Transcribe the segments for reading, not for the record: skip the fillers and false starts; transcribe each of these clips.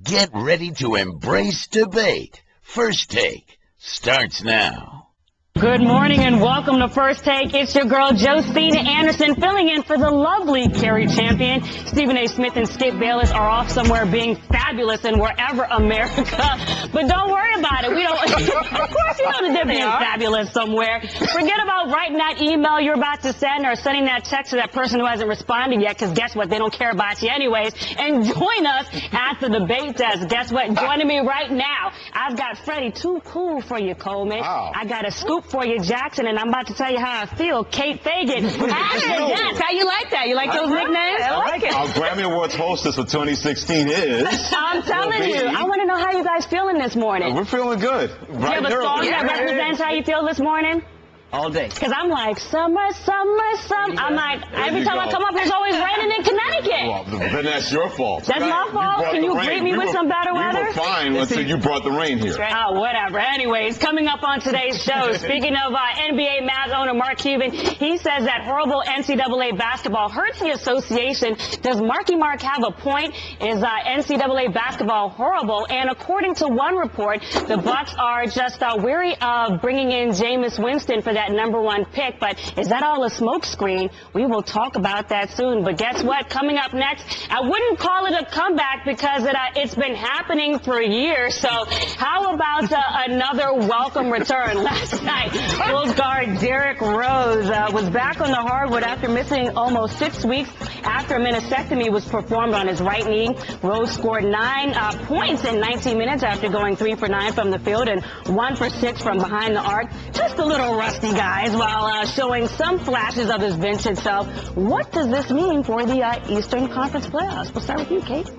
Get ready to embrace debate. First Take starts now. Good morning and welcome to First Take. It's your girl, Josina Anderson, filling in for the lovely Carrie Champion. Stephen A. Smith and Skip Bayless are off somewhere being fabulous in wherever America. But don't worry about it. We don't, of course you know that they're being fabulous somewhere. Forget about writing that email you're about to send or sending that text to that person who hasn't responded yet, because guess what? They don't care about you anyways. And join us at the debate desk. Guess what? Joining me right now, I've got Freddie, too cool for you, Coleman. Wow. I got a scoop for you, Jackson, and I'm about to tell you how I feel. Kate Fagan. How you like that? You like those nicknames? I like it. Our Grammy Awards hostess for 2016 is... I'm telling you. I want to know how you guys feeling this morning. We're feeling good. Do you have a song that represents how you feel this morning? All day. Because I'm like, summer, summer, summer. I'm like, every time I come up, it's always raining in Connecticut. Well, then that's your fault. That's my fault? Can you greet me with some better weather? We were fine until you brought the rain here. Oh, whatever. Anyways, coming up on today's show, speaking of NBA Mavs owner Mark Cuban, he says that horrible NCAA basketball hurts the association. Does Marky Mark have a point? Is NCAA basketball horrible? And according to one report, the Bucks are just weary of bringing in Jameis Winston for that #1 pick. But is that all a smokescreen? We will talk about that soon. But guess what? Coming up next, I wouldn't call it a comeback because it's been happening for years. So how about another welcome return? Last night, Bulls guard Derrick Rose was back on the hardwood after missing almost 6 weeks after a meniscectomy was performed on his right knee. Rose scored 9 points in 19 minutes after going 3 for 9 from the field and 1 for 6 from behind the arc. Just a little rusty, guys, while showing some flashes of his vintage self. What does this mean for the Eastern Conference playoffs? We'll start with you, Kate.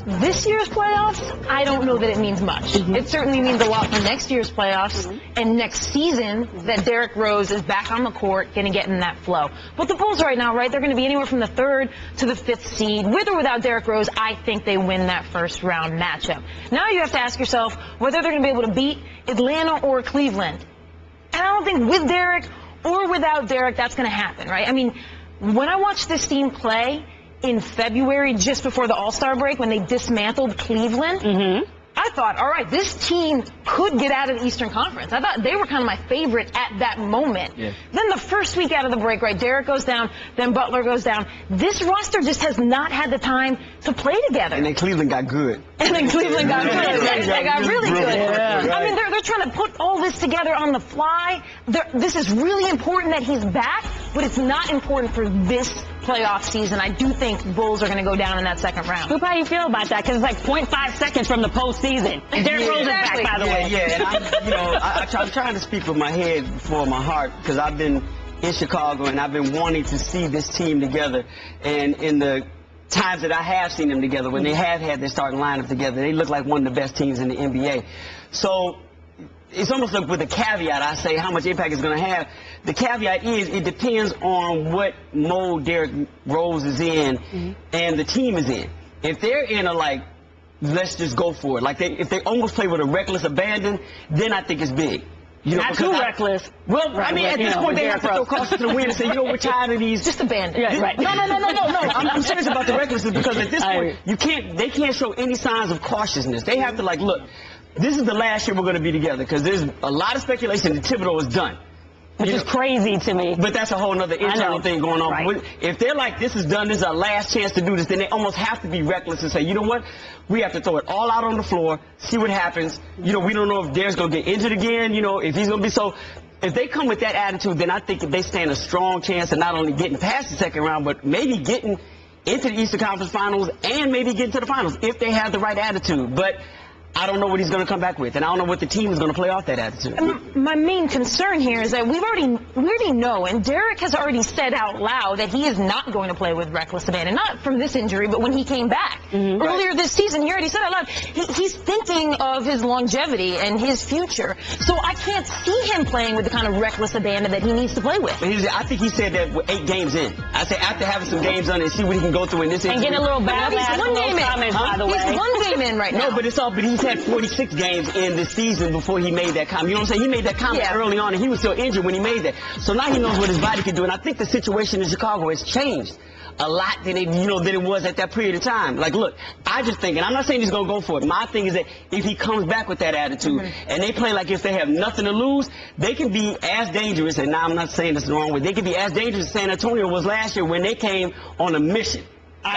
This year's playoffs, I don't know that it means much. It certainly means a lot for next year's playoffs and next season that Derrick Rose is back on the court, going to get in that flow. But the Bulls right now, right, they're going to be anywhere from the 3rd to the 5th seed. With or without Derrick Rose, I think they win that first round matchup. Now you have to ask yourself whether they're going to be able to beat Atlanta or Cleveland. And I don't think with Derrick or without Derrick that's going to happen, right? I mean, when I watched this team play in February, just before the All-Star break, when they dismantled Cleveland, I thought, all right, this team could get out of the Eastern Conference. I thought they were kind of my favorite at that moment. Yeah. Then the first week out of the break, right, Derrick goes down, then Butler goes down. This roster just has not had the time to play together. And then Cleveland got good. And then Cleveland got good. They got really good. Yeah. I mean, they're trying to put all this together on the fly. This is really important that he's back, but it's not important for this playoff season. I do think Bulls are going to go down in that second round. How do you feel about that? Because it's like 0.5 seconds from the postseason. And Derrick Rose is back, by the way. Yeah, and I'm trying to speak with my head before my heart, because I've been in Chicago and I've been wanting to see this team together. And in the times that I have seen them together, when they have had their starting lineup together, they look like one of the best teams in the NBA. So it's almost like with a caveat, I say how much impact it's going to have. The caveat is it depends on what mode Derrick Rose is in and the team is in. If they're in a, like, let's just go for it, like if they almost play with a reckless abandon, then I think it's big. You know, not too reckless. Well, I mean, at this point, they have to throw caution to the wind and say, you know, we're tired of these. Just abandon. Yeah, right. No. I'm serious about the recklessness, because at this point, they can't show any signs of cautiousness. They have to, like, look, this is the last year we're going to be together, because there's a lot of speculation that Thibodeau is done. Which is crazy to me. But that's a whole other internal thing going on. Right. If they're like, this is done, this is our last chance to do this, then they almost have to be reckless and say, you know what, we have to throw it all out on the floor, see what happens. You know, we don't know if Derrick's going to get injured again, you know, if he's going to be so. If they come with that attitude, then I think they stand a strong chance of not only getting past the second round, but maybe getting into the Eastern Conference Finals and maybe getting to the finals if they have the right attitude. But I don't know what he's going to come back with, and I don't know what the team is going to play off that attitude. My main concern here is that we already know, and Derrick has already said out loud that he is not going to play with reckless abandon, not from this injury, but when he came back earlier this season. He already said out loud he's thinking of his longevity and his future. So I can't see him playing with the kind of reckless abandon that he needs to play with. I think he said that with 8 games in. I say after having some games on and see what he can go through in this injury. And getting a little bad. He's one game in. By the way. He's one game in right now. No, but he's had 46 games in this season before he made that comment. You know what I'm saying? He made that comment early on, and he was still injured when he made that. So now he knows what his body can do, and I think the situation in Chicago has changed a lot than it was at that period of time. Like, look, I just think, and I'm not saying he's going to go for it. My thing is that if he comes back with that attitude and they play like if they have nothing to lose, they can be as dangerous, and now I'm not saying this the wrong way, they can be as dangerous as San Antonio was last year when they came on a mission.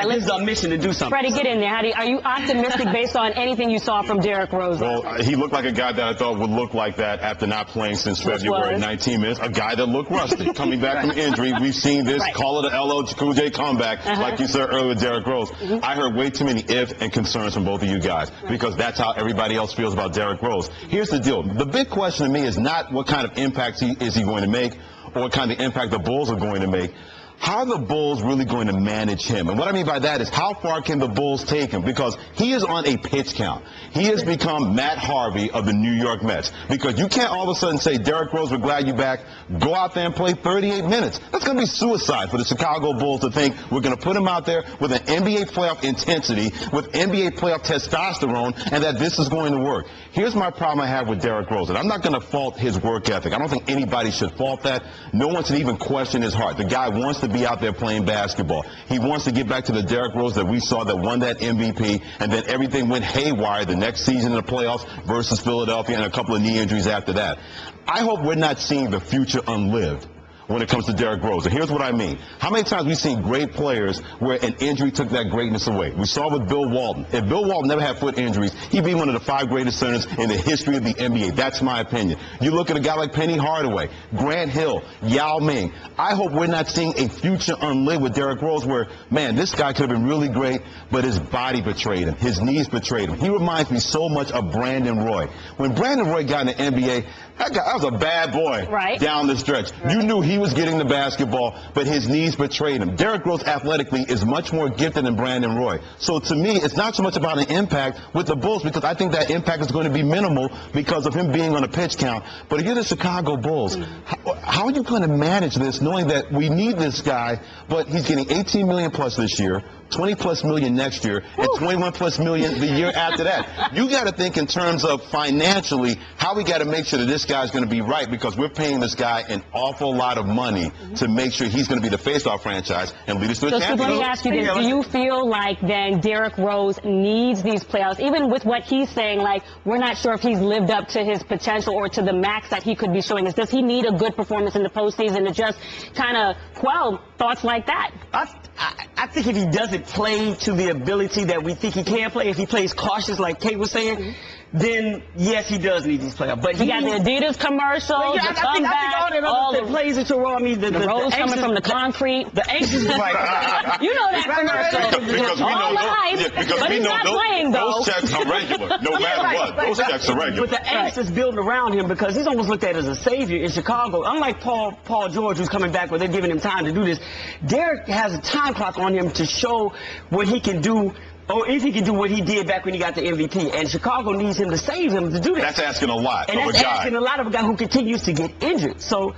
This is our mission to do something. Freddie, get in there. Are you optimistic based on anything you saw from Derrick Rose? Well, he looked like a guy that I thought would look like that after not playing since February 19 minutes. A guy that looked rusty, coming back from injury. We've seen this, call it an LL Cool J comeback, like you said earlier, Derrick Rose. I heard way too many ifs and concerns from both of you guys because that's how everybody else feels about Derrick Rose. Here's the deal. The big question to me is not what kind of impact is he going to make or what kind of impact the Bulls are going to make. How are the Bulls really going to manage him? And what I mean by that is how far can the Bulls take him? Because he is on a pitch count. He has become Matt Harvey of the New York Mets. Because you can't all of a sudden say, Derrick Rose, we're glad you're back. Go out there and play 38 minutes. That's going to be suicide for the Chicago Bulls to think we're going to put him out there with an NBA playoff intensity, with NBA playoff testosterone, and that this is going to work. Here's my problem I have with Derrick Rose. And I'm not going to fault his work ethic. I don't think anybody should fault that. No one should even question his heart. The guy wants to be out there playing basketball. He wants to get back to the Derrick Rose that we saw that won that MVP, and then everything went haywire the next season in the playoffs versus Philadelphia and a couple of knee injuries after that. I hope we're not seeing the future unlived when it comes to Derrick Rose. And here's what I mean. How many times we've seen great players where an injury took that greatness away? We saw with Bill Walton. If Bill Walton never had foot injuries, he'd be one of the 5 greatest centers in the history of the NBA. That's my opinion. You look at a guy like Penny Hardaway, Grant Hill, Yao Ming. I hope we're not seeing a future unlived with Derrick Rose where, man, this guy could have been really great, but his body betrayed him. His knees betrayed him. He reminds me so much of Brandon Roy. When Brandon Roy got in the NBA, that was a bad boy down the stretch. You knew he was getting the basketball, but his knees betrayed him. Derrick Rose athletically is much more gifted than Brandon Roy. So to me, it's not so much about an impact with the Bulls because I think that impact is going to be minimal because of him being on a pitch count. But if you're the Chicago Bulls, how are you going to manage this knowing that we need this guy, but he's getting $18 million plus this year, $20+ million next year, and $21+ million the year after that. You got to think in terms of financially how we got to make sure that this guy's going to be right because we're paying this guy an awful lot of money to make sure he's going to be the face of our franchise and lead us to a championship. So let me ask you this. Do you feel like then Derrick Rose needs these playoffs, even with what he's saying, like we're not sure if he's lived up to his potential or to the max that he could be showing us? Does he need a good performance in the postseason to just kind of quell thoughts like that? I think if he doesn't play to the ability that we think he can play, if he plays cautious like Kate was saying, then yes, he does need these playoffs. But he got the Adidas commercial, the comeback, I think all that plays into role. I mean, the Rose coming from the concrete. The anxious is right. You know that commercial. Because we know, all the hype, but he's not playing, though. Those checks are regular, no matter what. Those checks are regular. But the angst is building around him because he's almost looked at as a savior in Chicago. Unlike Paul George, who's coming back where they're giving him time to do this, Derrick has a time clock on him to show what he can do, or if he can do what he did back when he got the MVP. And Chicago needs him to save him to do that. That's asking a lot and of a that's guy. Asking a lot of a guy who continues to get injured. So,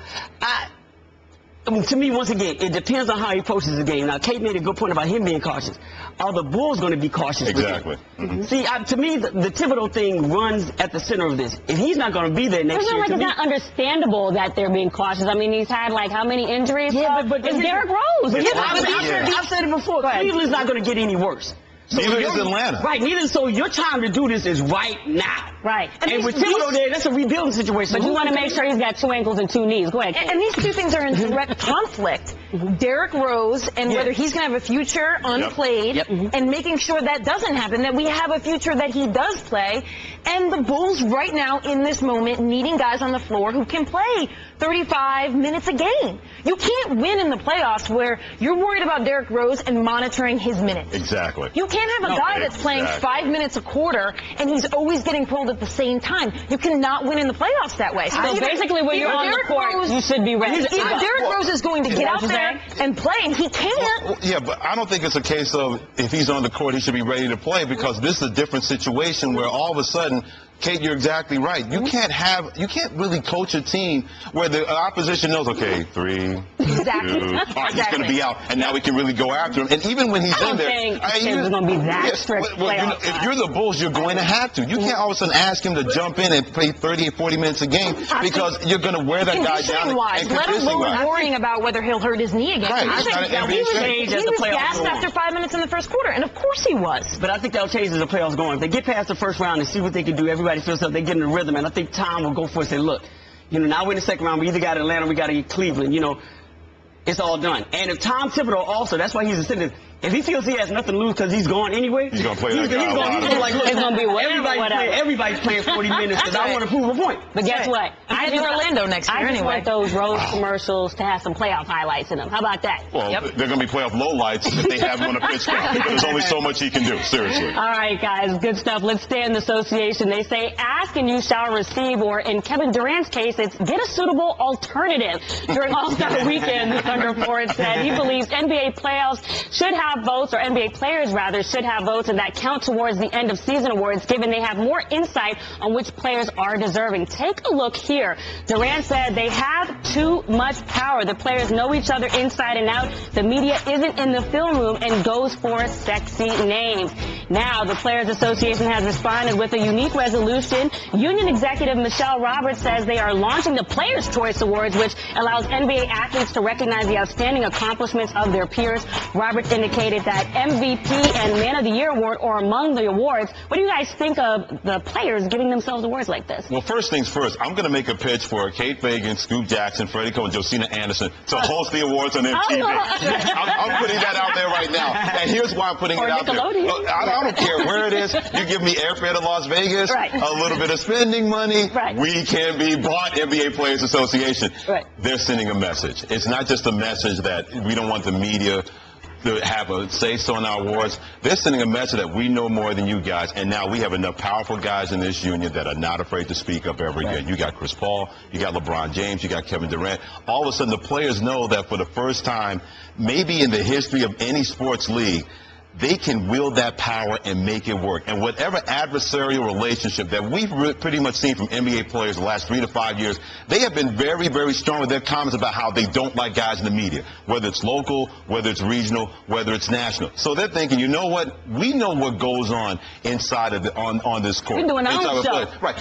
to me, once again, it depends on how he approaches the game. Now, Kate made a good point about him being cautious. Are the Bulls going to be cautious Exactly. with him? See, to me, the Thibodeau thing runs at the center of this. If he's not going to be there next year, it's not understandable that they're being cautious. I mean, he's had, like, how many injuries? Yeah, but it's Derrick Rose. I've said it before. Cleveland's not going to get any worse. So neither is Atlanta. Right, neither. So your time to do this is right now. Right. And with Thibodeau there, that's a rebuilding situation. But you want to make sure he's got 2 ankles and 2 knees. Go ahead. And these two things are in direct conflict. Derrick Rose and whether he's going to have a future unplayed and making sure that doesn't happen, that we have a future that he does play. And the Bulls right now in this moment needing guys on the floor who can play 35 minutes a game. You can't win in the playoffs where you're worried about Derrick Rose and monitoring his minutes. Exactly. You can't have a guy that's playing 5 minutes a quarter and he's always getting pulled at the same time. You cannot win in the playoffs that way. So basically when you're on the court, you should be ready. Either Derrick Rose is going to get out there and play, and he can't. Yeah, but I don't think it's a case of if he's on the court, he should be ready to play because this is a different situation where all of a sudden Kate, you're exactly right. You can't really coach a team where the opposition knows, okay, 3, Exactly. 2, all right, he's going to Exactly. be out, and now we can really go after him. And even when he's I don't in there, think it's going to be that strict playoff if you're the Bulls, you're going to have to. You can't all of a sudden ask him to jump in and play 30 and 40 minutes a game because you're going to wear that guy down. Conditioning-wise, let alone worrying about whether he'll hurt his knee again. Right. I It's not an think NBA he stage was gassed after 5 minutes in the first quarter, and of course he was. But I think that'll change as the playoffs go on. If they get past the first round and see what they can do, everybody feels like they get in the rhythm, and I think Tom will go for it and say, look, now we're in the second round, we either got Atlanta or we got to get Cleveland, it's all done. And if Tom Thibodeau also, that's why he's ascended, if he feels he has nothing to lose because he's gone anyway, he's going to play that guy. He's going like, look, it's going to be everybody's playing 40 minutes because I want to prove a point. But guess what? I do Orlando next year I just anyway. want those Rose commercials to have some playoff highlights in them. How about that? Well, they're going to be playoff lowlights if they have him on a pitch count. There's only so much he can do, seriously. All right, guys, good stuff. Let's stay in the association. They say, ask and you shall receive, or in Kevin Durant's case, it's get a suitable alternative. During All-Star Weekend, the Thunder Forward said he believes NBA playoffs should have votes, or NBA players, rather, should have votes, and that count towards the end of season awards, given they have more insight on which players are deserving. Take a look here. Durant said they have too much power. The players know each other inside and out. The media isn't in the film room and goes for sexy names. Now, the Players Association has responded with a unique resolution. Union executive Michelle Roberts says they are launching the Players' Choice Awards, which allows NBA athletes to recognize the outstanding accomplishments of their peers. Roberts indicated that MVP and Man of the Year award are among the awards. What do you guys think of the players giving themselves awards like this? Well, first things first, I'm going to make a pitch for Kate Fagan, Scoop Jackson, Freddie Coleman, Josina Anderson to host the awards on MTV. I'm putting that out there right now. And here's why I'm putting it out there. Look, I don't care where it is. You give me airfare to Las Vegas, a little bit of spending money, we can be bought. NBA Players Association. They're sending a message. It's not just a message that we don't want the media to have a say-so in our awards. They're sending a message that we know more than you guys, and now we have enough powerful guys in this union that are not afraid to speak up ever again. You got Chris Paul, you got LeBron James, you got Kevin Durant. All of a sudden, the players know that for the first time, maybe in the history of any sports league, they can wield that power and make it work. And whatever adversarial relationship that we've pretty much seen from NBA players the last 3 to 5 years, they have been very, very strong with their comments about how they don't like guys in the media, whether it's local, whether it's regional, whether it's national. So they're thinking, you know what? We know what goes on inside of on this court. We're doing our own show. Right.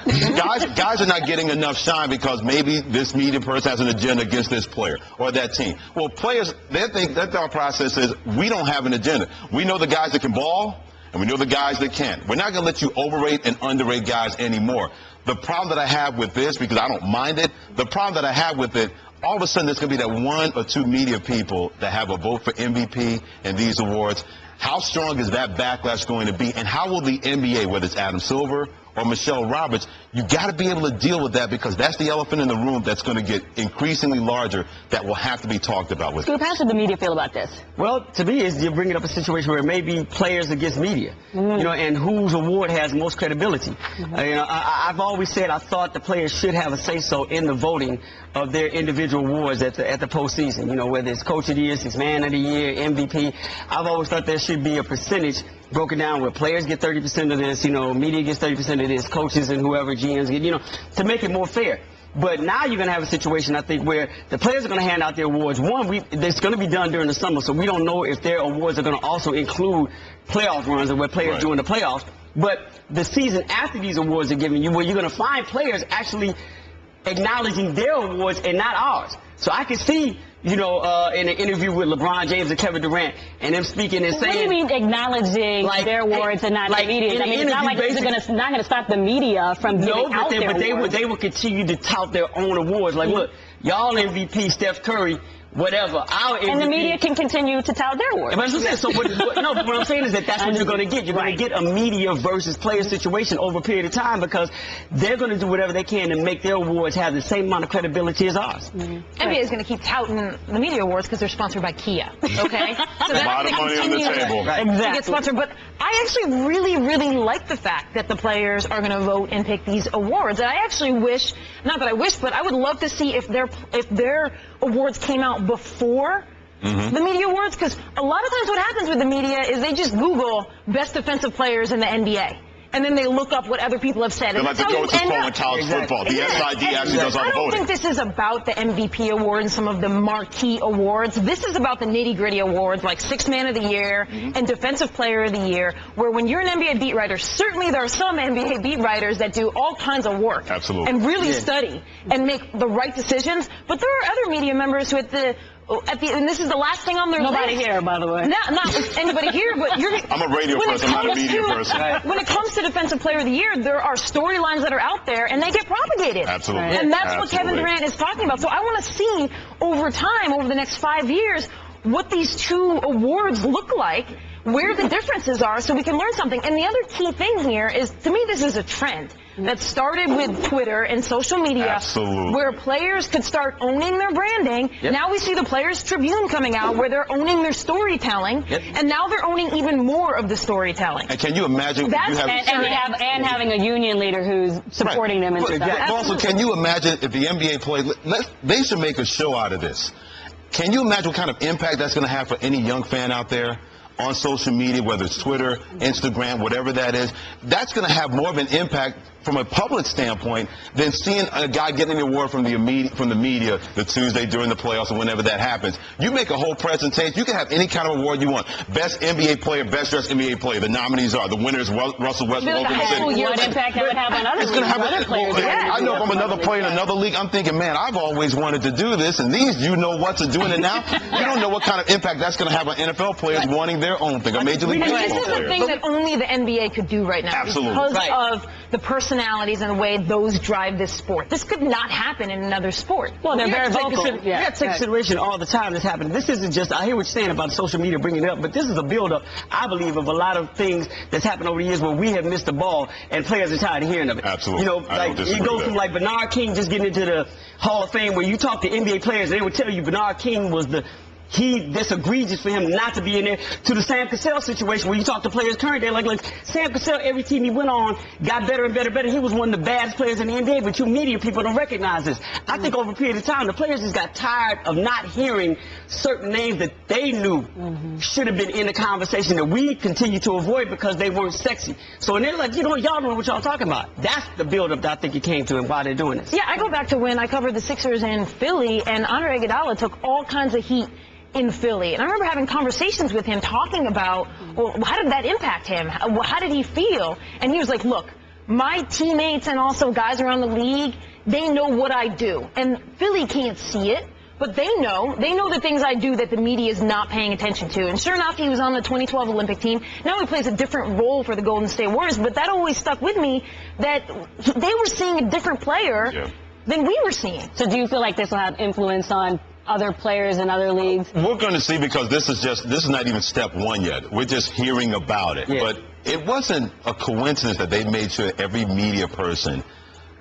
Guys are not getting enough shine because maybe this media person has an agenda against this player or that team. Well, players, their thought process is we don't have an agenda. We know the guys that can ball, and we know the guys that can't. We're not going to let you overrate and underrate guys anymore. The problem that I have with this, because I don't mind it, the problem that I have with it, all of a sudden there's going to be that 1 or 2 media people that have a vote for MVP and these awards. How strong is that backlash going to be? And how will the NBA, whether it's Adam Silver or Michelle Roberts, you got to be able to deal with that because that's the elephant in the room that's going to get increasingly larger that will have to be talked about with Scoop, how should the media feel about this? Well, to me, you're bringing up a situation where it may be players against media, and whose award has most credibility. I've always said I thought the players should have a say-so in the voting of their individual awards at the postseason. Whether it's Coach of the Year, it's Man of the Year, MVP. I've always thought there should be a percentage broken down where players get 30% of this, media gets 30% of this, coaches and whoever GMs get, to make it more fair. But now you're going to have a situation, I think, where the players are going to hand out their awards. One, it's going to be done during the summer, so we don't know if their awards are going to also include playoff runs or where players do in the playoffs. But the season after these awards are given you, where you're going to find players actually acknowledging their awards and not ours. So I can see, in an interview with LeBron James and Kevin Durant, and them speaking and saying... What do you mean acknowledging their awards and not the media? I mean, it's not like it's not going to stop the media from giving out their awards. They will continue to tout their own awards. Like, look, y'all MVP, Steph Curry, whatever. Our MVP, and the media can continue to tout their awards. But what I'm saying is that's what you're going to get. You're going to get a media versus player situation over a period of time because they're going to do whatever they can to make their awards have the same amount of credibility as ours. NBA is going to keep touting the media awards because they're sponsored by Kia. Okay, so a lot of money on the table. To get sponsored. But I actually really like the fact that the players are going to vote and pick these awards. And I actually wish, not that I wish, but I would love to see if their awards came out before the media awards, because a lot of times what happens with the media is they just Google best defensive players in the NBA. and then they look up what other people have said. They're like the coaches calling college football. The SID actually does all the I don't voting. think this is about the MVP award and some of the marquee awards. This is about the nitty-gritty awards like Sixth Man of the Year and Defensive Player of the Year, where when you're an NBA beat writer, certainly there are some NBA beat writers that do all kinds of work. Absolutely. And really study and make the right decisions. But there are other media members who and this is the last thing on their Nobody list. here, by the way. Not anybody here, but you're... I'm a radio person, I'm not a media person. When it comes to Defensive Player of the Year, there are storylines that are out there, and they get propagated. Absolutely. And that's what Kevin Durant is talking about. So I want to see over time, over the next 5 years, what these two awards look like, where the differences are, so we can learn something. And the other key thing here is, to me, this is a trend that started with Twitter and social media. Absolutely. Where players could start owning their branding. Now we see the Players Tribune coming out where they're owning their storytelling, and now they're owning even more of the storytelling. And can you imagine? And having a union leader who's supporting them and stuff. But also, can you imagine if the NBA played? They should make a show out of this. Can you imagine what kind of impact that's going to have for any young fan out there on social media, whether it's Twitter, Instagram, whatever that is? That's going to have more of an impact from a public standpoint than seeing a guy getting an award from the media the Tuesday during the playoffs or whenever that happens. You make a whole presentation. You can have any kind of award you want. Best NBA player, best dressed NBA player. The nominees are the winners, Russell Westbrook, Oklahoma City. What impact that would have on other players? I know from another player in another league, I'm thinking, man, I've always wanted to do this, and these, you know what's doing it now? You don't know what kind of impact that's going to have on NFL players wanting their own thing, a Major League Baseball player. This is a thing that only the NBA could do right now. Absolutely. Because of the personalities and the way those drive this sport. This could not happen in another sport. Well, they're very vocal. We have to take consideration all the time that's happening. This isn't just, I hear what you're saying about social media bringing it up, but this is a build-up, I believe, of a lot of things that's happened over the years where we have missed the ball and players are tired of hearing of it. Absolutely. You know, like, you go from like Bernard King just getting into the Hall of Fame, where you talk to NBA players, they would tell you Bernard King was that's egregious for him not to be in there, to the Sam Cassell situation where you talk to players current day, like Sam Cassell, every team he went on got better and better and better. He was one of the baddest players in the NBA, but you media people don't recognize this. I think over a period of time, the players just got tired of not hearing certain names that they knew should have been in the conversation that we continue to avoid because they weren't sexy. So when they're like, you know, y'all don't know what y'all talking about. That's the build-up that I think it came to and why they're doing this. Yeah, I go back to when I covered the Sixers in Philly, and Andre Iguodala took all kinds of heat in Philly. And I remember having conversations with him talking about, well, how did that impact him? How did he feel? And he was like, look, my teammates and also guys around the league, they know what I do. And Philly can't see it, but they know the things I do that the media is not paying attention to. And sure enough, he was on the 2012 Olympic team. Now he plays a different role for the Golden State Warriors, but that always stuck with me, that they were seeing a different player than we were seeing. So do you feel like this will have influence on other players in other leagues? We're going to see, because this is not even step one yet. We're just hearing about it. But it wasn't a coincidence that they made sure every media person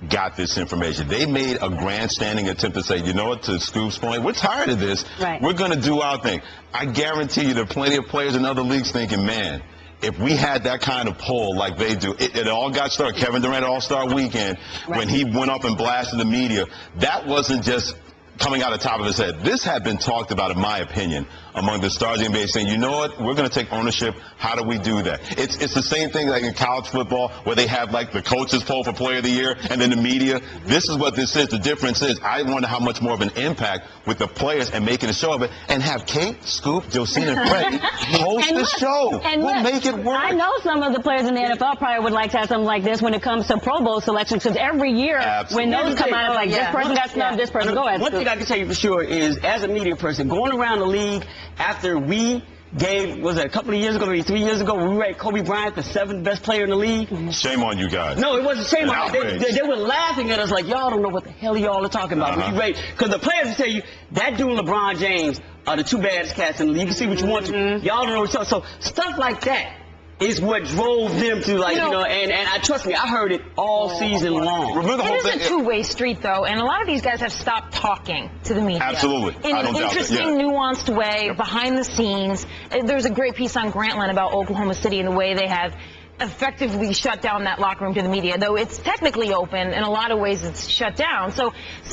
got this information. They made a grandstanding attempt to say, you know what, to Scoop's point, we're tired of this. We're going to do our thing. I guarantee you there are plenty of players in other leagues thinking, man, if we had that kind of pull like they do, it all got started. Kevin Durant All-Star Weekend, when he went up and blasted the media, that wasn't just coming out of the top of his head. This had been talked about, in my opinion, among the stars of the NBA, saying, you know what, we're going to take ownership. How do we do that? It's the same thing like in college football, where they have like the coaches poll for player of the year and then the media. This is what this is. The difference is, I wonder how much more of an impact with the players and making a show of it, and have Kate, Scoop, Josina, and Freddie host the show. And we'll make it work. I know some of the players in the NFL probably would like to have something like this when it comes to Pro Bowl selections, because every year when those come out, like this person got snubbed, this person go ahead. One thing I can tell you for sure is, as a media person, going around the league after we gave, was it a couple of years ago, maybe 3 years ago, we ranked Kobe Bryant the 7th best player in the league. Shame on you guys. No, it wasn't shame on them. They were laughing at us like, y'all don't know what the hell y'all are talking about. Because the players will tell you, that dude and LeBron James are the two baddest cats in the league. You can see what you want to. Y'all don't know what you're talking. So stuff like that is what drove them to, like, and I trust me, I heard it all season long. Remember the whole thing? It is a two-way street, though, and a lot of these guys have stopped talking to the media. Absolutely. In an interesting, nuanced way, behind the scenes. There's a great piece on Grantland about Oklahoma City and the way they have effectively shut down that locker room to the media, though it's technically open. In a lot of ways, it's shut down. So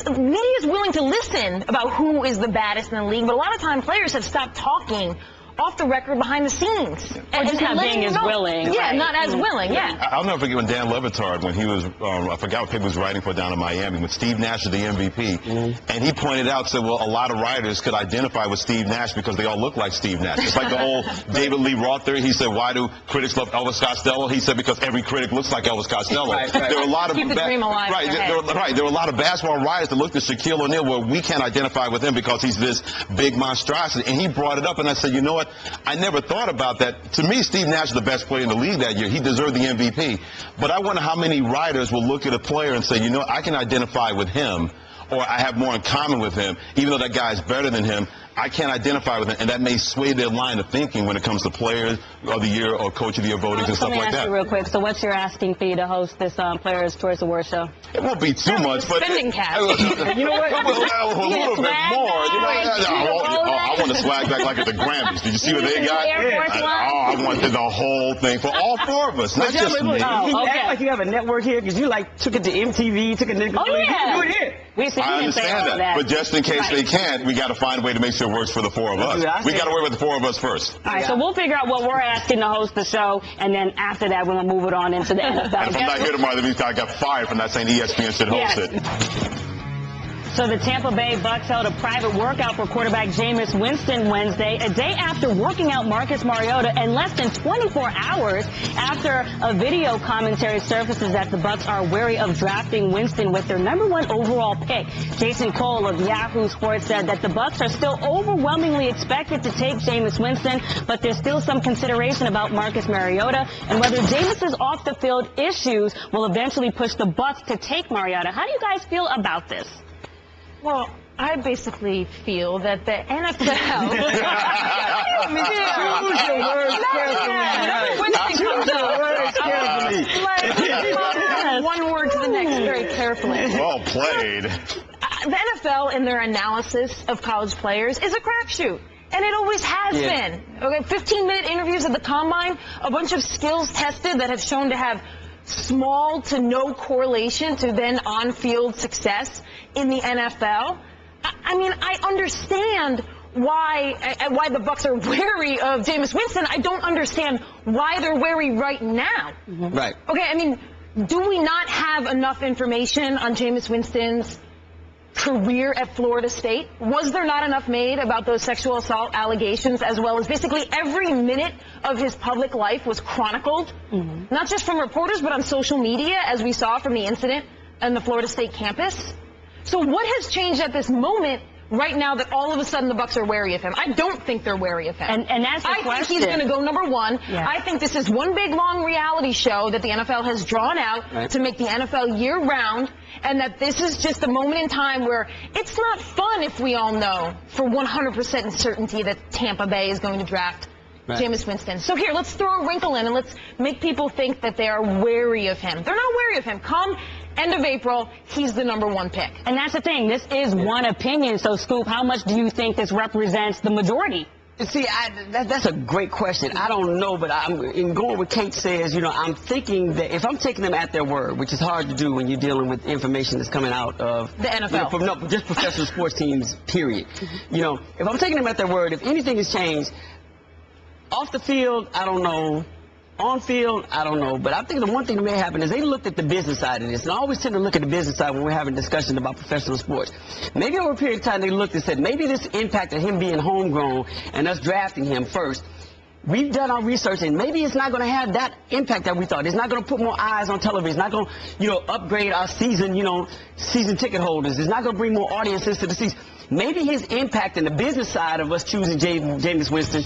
media is willing to listen about who is the baddest in the league, but a lot of times players have stopped talking off the record behind the scenes. Or just not being as willing. Yeah, right. not as willing, yeah. I'll never forget when Dan Levitard, when he was, I forgot what paper he was writing for down in Miami, when Steve Nash was the MVP, and he pointed out, said, well, a lot of writers could identify with Steve Nash because they all look like Steve Nash. It's like the old David Lee Roth theory. He said, why do critics love Elvis Costello? He said, because every critic looks like Elvis Costello. Right. There were a lot of Keep the dream alive. Right, there were a lot of basketball writers that looked at Shaquille O'Neal where we can't identify with him because he's this big monstrosity. And he brought it up, and I said, you know what? I never thought about that. To me, Steve Nash is the best player in the league that year. He deserved the MVP. But I wonder how many writers will look at a player and say, you know, I can identify with him, or I have more in common with him, even though that guy is better than him. I can't identify with him, and that may sway their line of thinking when it comes to players of the year or coach of the year votings and stuff like Let me ask that. you real quick. So what's your asking fee to host this Players Choice Award show? It won't be too much, but spending cap. you know what? A little bit more. You know, I want to swag back like at the Grammys. Did you see what they got? I wanted the whole thing for all four of us, not just me. You act like you have a network here because you like took it to MTV, took it to Oh, yeah. do it here. I understand that, but just in case they can't, we got to find a way to make sure it works for the four of us. We got to work with the four of us first. All right, so we'll figure out what we're asking to host the show, and then after that, we're going to move it on into the NFL. And if I'm not here tomorrow, that means I got fired for not saying ESPN should host it. So the Tampa Bay Bucks held a private workout for quarterback Jameis Winston Wednesday, a day after working out Marcus Mariota, and less than 24 hours after a video commentary surfaces that the Bucks are wary of drafting Winston with their #1 overall pick. Jason Cole of Yahoo Sports said that the Bucks are still overwhelmingly expected to take Jameis Winston, but there's still some consideration about Marcus Mariota and whether Jameis's off-the-field issues will eventually push the Bucks to take Mariota. How do you guys feel about this? Well, I basically feel that the NFL... Choose your words carefully. One word to the next very carefully. Well played. The NFL in their analysis of college players is a crapshoot. And it always has been. Okay, 15-minute interviews at the Combine, a bunch of skills tested that have shown to have small to no correlation to then on-field success in the NFL. I mean, I understand why the Bucks are wary of Jameis Winston. I don't understand why they're wary right now. Right. Okay, I mean, do we not have enough information on Jameis Winston's career at Florida State? Was there not enough made about those sexual assault allegations, as well as basically every minute of his public life was chronicled, not just from reporters, but on social media, as we saw from the incident on the Florida State campus? So what has changed at this moment right now that all of a sudden the Bucks are wary of him? I don't think they're wary of him. And that's the question. I think he's going to go #1. Yeah. I think this is one big, long reality show that the NFL has drawn out to make the NFL year-round, and that this is just a moment in time where it's not fun if we all know for 100% certainty that Tampa Bay is going to draft Jameis Winston. So here, let's throw a wrinkle in and let's make people think that they are wary of him. They're not wary of him. Come end of April, he's the #1 pick. And that's the thing. This is one opinion. So, Scoop, how much do you think this represents the majority? See, that's a great question. I don't know, but in going with Kate says, you know, I'm thinking that if I'm taking them at their word, which is hard to do when you're dealing with information that's coming out of the NFL, you know, just professional sports teams, period. You know, if I'm taking them at their word, if anything has changed, off the field, I don't know. On field, I don't know. But I think the one thing that may happen is they looked at the business side of this. And I always tend to look at the business side when we're having discussions about professional sports. Maybe over a period of time they looked and said, maybe this impacted him being homegrown and us drafting him first. We've done our research, and maybe it's not going to have that impact that we thought. It's not going to put more eyes on television. It's not going to, you know, upgrade our season ticket holders. It's not going to bring more audiences to the season. Maybe his impact in the business side of us choosing Jameis Winston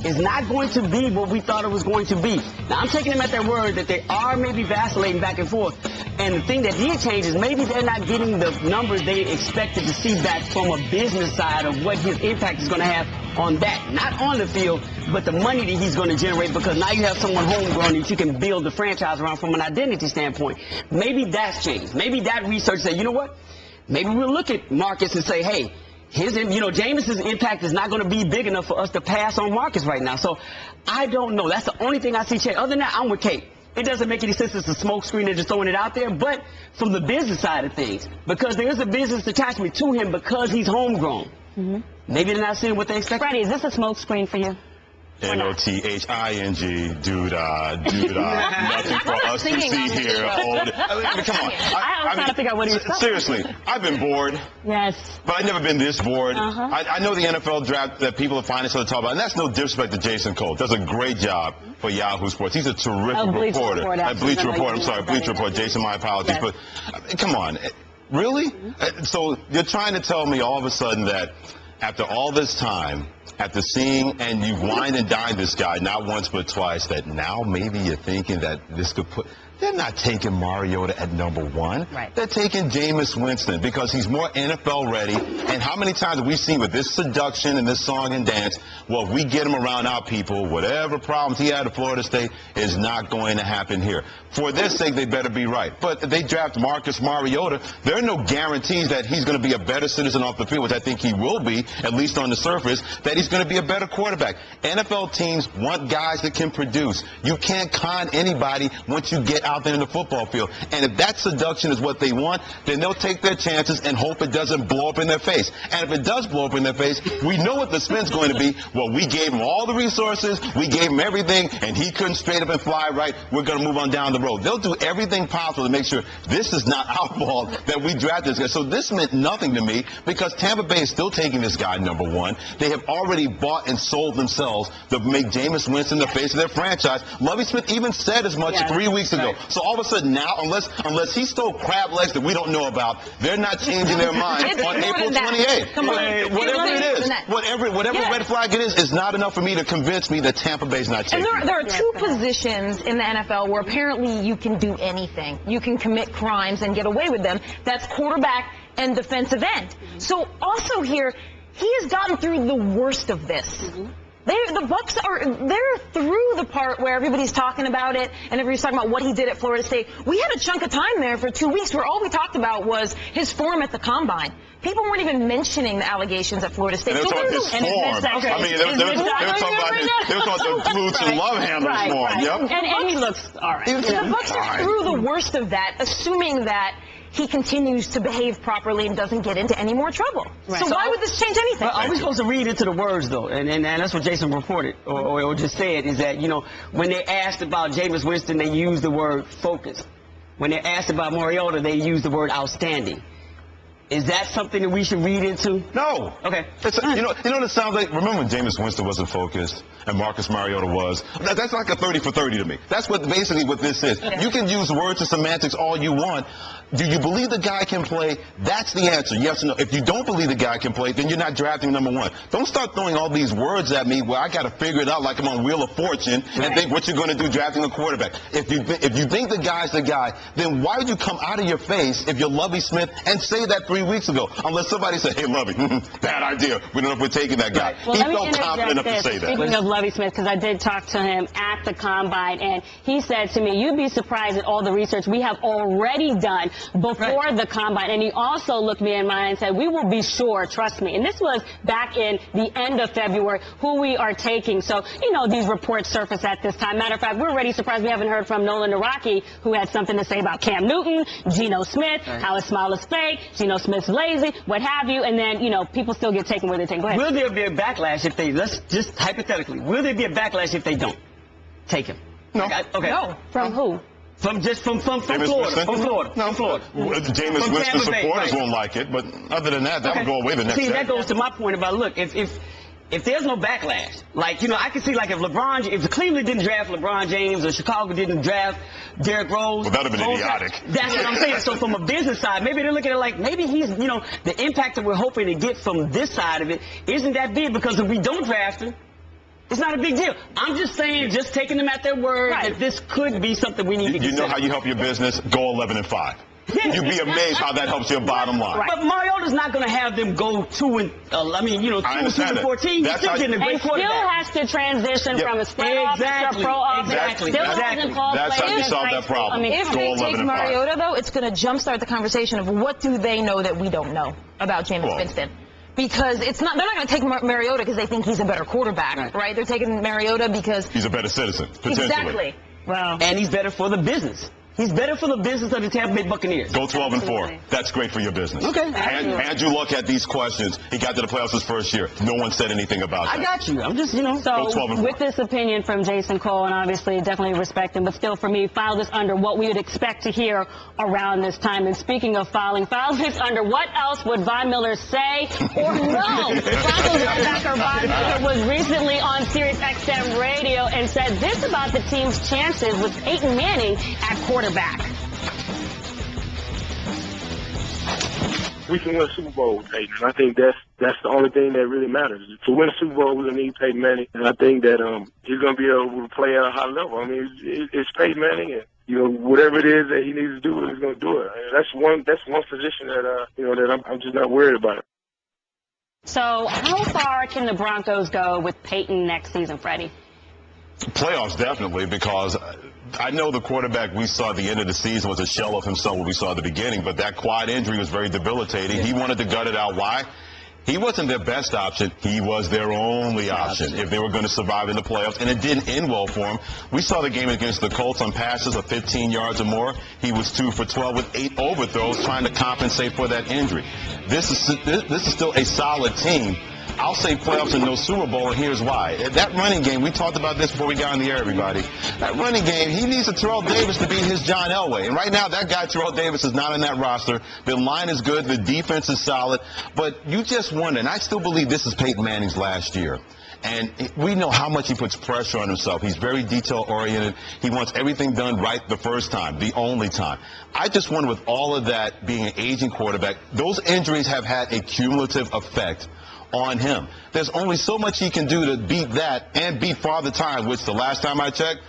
is not going to be what we thought it was going to be. Now, I'm taking them at their word that they are maybe vacillating back and forth. And the thing that did change is maybe they're not getting the numbers they expected to see back from a business side of what his impact is going to have on that. Not on the field, but the money that he's going to generate, because now you have someone homegrown that you can build the franchise around from an identity standpoint. Maybe that's changed. Maybe that research said, you know what? Maybe we'll look at Marcus and say, hey, Jameis's impact is not going to be big enough for us to pass on Marcus right now. So I don't know. That's the only thing I see change. Other than that, I'm with Kate. It doesn't make any sense. It's a smoke screen. They're just throwing it out there. But from the business side of things, because there is a business attachment to him because he's homegrown, maybe they're not seeing what they expect. Freddie, is this a smoke screen for you? N-O-T-H-I-N-G, doo-dah, doo-dah. Nothing for us to see here. I mean, come on. I was trying to figure out what he was saying. Seriously, I've been bored. Yes. But I've never been this bored. I know the NFL draft that people are finding something to talk about, and that's no disrespect to Jason Cole. Does a great job for Yahoo Sports. He's a terrific reporter. Bleacher Report, I'm sorry, Bleacher Report. Jason, my apologies. Yes. But come on. Really? So you're trying to tell me all of a sudden that after all this time, after seeing and you've wined and dined this guy not once but twice, that now maybe you're thinking that this could put... They're not taking Mariota at number 1. Right. They're taking Jameis Winston because he's more NFL ready. And how many times have we seen with this seduction and this song and dance, well, if we get him around our people, whatever problems he had at Florida State is not going to happen here. For their sake, they better be right. But if they draft Marcus Mariota, there are no guarantees that he's going to be a better citizen off the field, which I think he will be, at least on the surface, that he's going to be a better quarterback. NFL teams want guys that can produce. You can't con anybody once you get out there in the football field. And if that seduction is what they want, then they'll take their chances and hope it doesn't blow up in their face. And if it does blow up in their face, we know what the spin's going to be. Well, we gave him all the resources, we gave him everything, and he couldn't straight up and fly right. We're going to move on down the road. They'll do everything possible to make sure this is not our fault that we drafted this guy. So this meant nothing to me because Tampa Bay is still taking this guy number 1. They have already bought and sold themselves to make Jameis Winston the face of their franchise. Lovie Smith even said as much 3 weeks ago. So all of a sudden now, unless he stole crab legs that we don't know about, they're not changing their mind on April 28th. Come on. Whatever it is, whatever red flag it is not enough for me to convince me that Tampa Bay's not changing. And there are 2 positions in the NFL where apparently you can do anything. You can commit crimes and get away with them. That's quarterback and defensive end. So also here, he has gotten through the worst of this. The Bucs they're through the part where everybody's talking about it and everybody's talking about what he did at Florida State. We had a chunk of time there for 2 weeks where all we talked about was his form at the Combine. People weren't even mentioning the allegations at Florida State. They were talking his form. I mean, they were talking about the glutes and love handlers form. Yep. And he looks all right. The Bucs are through the worst of that, assuming that he continues to behave properly and doesn't get into any more trouble. So why would this change anything? Are we supposed to read into the words, though? And that's what Jason reported or just said, is that, you know, when they asked about Jameis Winston, they used the word focus. When they asked about Mariota, they used the word outstanding. Is that something that we should read into? No. Okay. You know what it sounds like? Remember when Jameis Winston wasn't focused and Marcus Mariota was? That's like a 30 for 30 to me. That's basically what this is. You can use words and semantics all you want. Do you believe the guy can play? That's the answer, yes or no. If you don't believe the guy can play, then you're not drafting number 1. Don't start throwing all these words at me where I got to figure it out like I'm on Wheel of Fortune and think what you're going to do drafting a quarterback. If you think the guy's the guy, then why would you come out of your face if you're Lovie Smith and say that 3 weeks ago? Unless somebody said, hey, Lovie, bad idea. We don't know if we're taking that guy. Well, he felt confident enough to say that. Speaking of Lovie Smith, because I did talk to him at the Combine, and he said to me, you'd be surprised at all the research we have already done before the Combine. And he also looked me in my eye and said, we will be sure, trust me. And this was back in the end of February, who we are taking. So, you know, these reports surface at this time. Matter of fact, we're already surprised we haven't heard from Nolan Naraki, who had something to say about Cam Newton, Geno Smith, how his smile is fake, Geno Smith's lazy, what have you. And then, you know, people still get taken where they take. Go ahead. Will there be a backlash if they, let's just hypothetically, will there be a backlash if they don't take him? No. Okay. No. From who? From Florida. Winston? From Florida. No, from Florida. Jameis Winston supporters won't like it, but other than that, that would go away the next day. See, that goes to my point about, look, if there's no backlash, like, you know, I can see, like, if Cleveland didn't draft LeBron James or Chicago didn't draft Derrick Rose. Well, that would have been idiotic. That's what I'm saying. So from a business side, maybe they're looking at it like, maybe he's, you know, the impact that we're hoping to get from this side of it isn't that big, because if we don't draft him, it's not a big deal. I'm just saying, just taking them at their word, that this could be something we need to consider. You know how you help your business? Go 11-5. You'd be amazed how that helps your bottom line. Right. But Mariota's not going to have them go 2 and 14. That's still getting a great quarterback. Still has to transition from a spread officer to pro officer. Still hasn't called That's how you solve that problem. If they take Mariota, though, it's going to jumpstart the conversation of what do they know that we don't know about Jameis Winston. Because they're not going to take Mariota because they think he's a better quarterback, right? They're taking Mariota because he's a better citizen, potentially. Exactly. Well, and he's better for the business. He's better for the business of the Tampa Bay Buccaneers. Go 12-4. That's great for your business. Okay. Andrew Luck had these questions. He got to the playoffs his first year. No one said anything about that. I got you. I'm just, you know. So Go 12-4. with this opinion from Jason Cole, and obviously definitely respect him, but still for me, file this under what we would expect to hear around this time. And speaking of filing, file this under what else would Von Miller say or no? Broncos linebacker Von Miller was recently on Sirius XM radio and said this about the team's chances with Peyton Manning at quarterback. We can win a Super Bowl with Peyton, and I think that's the only thing that really matters. To win a Super Bowl, we're going to need Peyton Manning, and I think that he's going to be able to play at a high level. I mean, it's Peyton Manning, and whatever it is that he needs to do, he's going to do it. I mean, that's one position that that I'm just not worried about it. So how far can the Broncos go with Peyton next season, Freddie? Playoffs, definitely, because I know the quarterback we saw at the end of the season was a shell of himself what we saw at the beginning, but that quad injury was very debilitating. Yeah. He wanted to gut it out. Why? He wasn't their best option. He was their only option if they were going to survive in the playoffs, and it didn't end well for him. We saw the game against the Colts on passes of 15 yards or more. He was 2 for 12 with 8 overthrows trying to compensate for that injury. This is still a solid team. I'll say playoffs and no Super Bowl, and here's why. That running game, we talked about this before we got on the air, everybody. That running game, he needs a Terrell Davis to be his John Elway. And right now, that guy, Terrell Davis, is not on that roster. The line is good. The defense is solid. But you just wonder, and I still believe this is Peyton Manning's last year. And we know how much he puts pressure on himself. He's very detail-oriented. He wants everything done right the first time, the only time. I just wonder, with all of that being an aging quarterback, those injuries have had a cumulative effect on him. There's only so much he can do to beat that and beat Father Time, which the last time I checked,